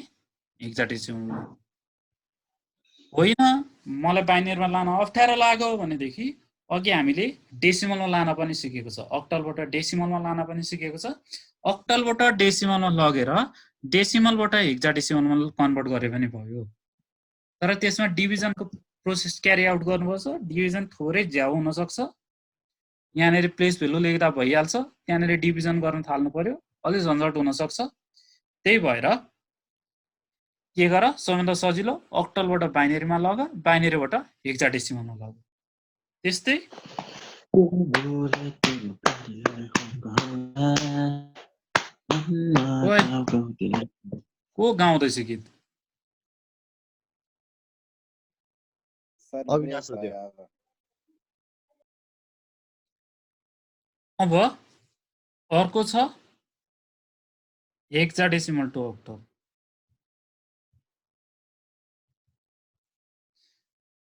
हेक्साडेसिमलमा। होइन मलाई बाइनेरीमा लान अप्ठ्यारो लाग्यो भनेदेखि अघि हामीले डेसिमलमा लान पनि सिकेको छ, अक्टलबाट डेसिमलमा लान पनि सिकेको छ। अक्टलबाट डेसिमलमा लगेर डेसिमलबाट हेक्साडेसिमलमा कन्भर्ट गरे पनि भयो। तर त्यसमा डिभिजनको प्रोसेस क्यारी आउट गर्नुपर्छ। डिभिजन थोरै झ्याउ हुन सक्छ। यहाँनिर प्लेस भेल्यु लेख्दा भइहाल्छ, त्यहाँनिर डिभिजन गर्न थाल्नु पर्यो, अलि झन्झट हुन सक्छ। त्यही भएर के गर, सबैभन्दा सजिलो अक्टलबाट बाइनेरीमा लग, बाइनेरीबाट हेक्साडेसिमलमा लग। त्यस्तै को गाउँदैछ गीत? अविनाश हो त्यो। अब अर्को छ हेक्साडेसिमल टु अक्टल।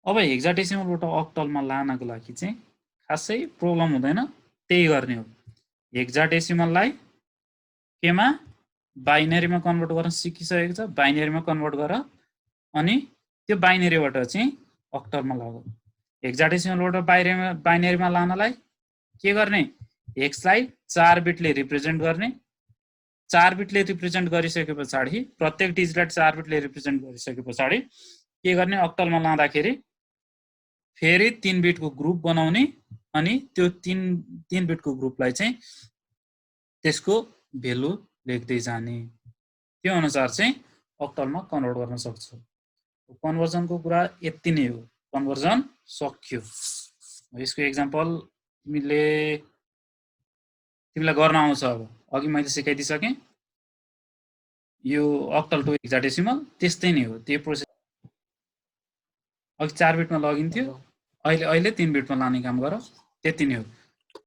अब हेक्साडेसिमलबाट अक्टलमा लानको लागि चाहिँ खासै प्रब्लम हुँदैन, त्यही गर्ने हो। हेक्साडेसिमललाई केमा बाइनेरीमा कन्भर्ट गर्न सिकिसकेको छ, बाइनेरीमा कन्भर्ट गर अनि त्यो बाइनेरीबाट चाहिँ अक्टलमा लग। हेक्साडेसिमलबाट बाइनेरीमा लानलाई के गर्ने, एक्सलाई 4 बिटले रिप्रेजेन्ट गर्ने। 4 बिटले रिप्रेजेन्ट गरिसके पछाडि प्रत्येक डिजिटलाई 4 बिटले रिप्रेजेन्ट गरिसके पछाडि के गर्ने, अक्टलमा लाँदाखेरि फेरि 3 बिटको ग्रुप बनाउने अनि त्यो 3 बिटको ग्रुपलाई चाहिँ त्यसको भेल्यु लेख्दै जाने। त्यो अनुसार चाहिँ अक्टलमा कन्भर्ट गर्न सक्छौ। कन्भर्जनको कुरा यति नै हो, कन्भर्जन सक्यो। यसको एक्जाम्पल तिमीलाई गर्न आउँछ। अब अघि मैले सिकाइदिइसकेँ यो अक्टल टु हेक्साडेसिमल त्यस्तै नै हो, त्यही प्रोसेस। अघि 4 बिटमा लगिन्थ्यो, अहिले 3 बिटमा लाने काम गर, त्यति नै हो।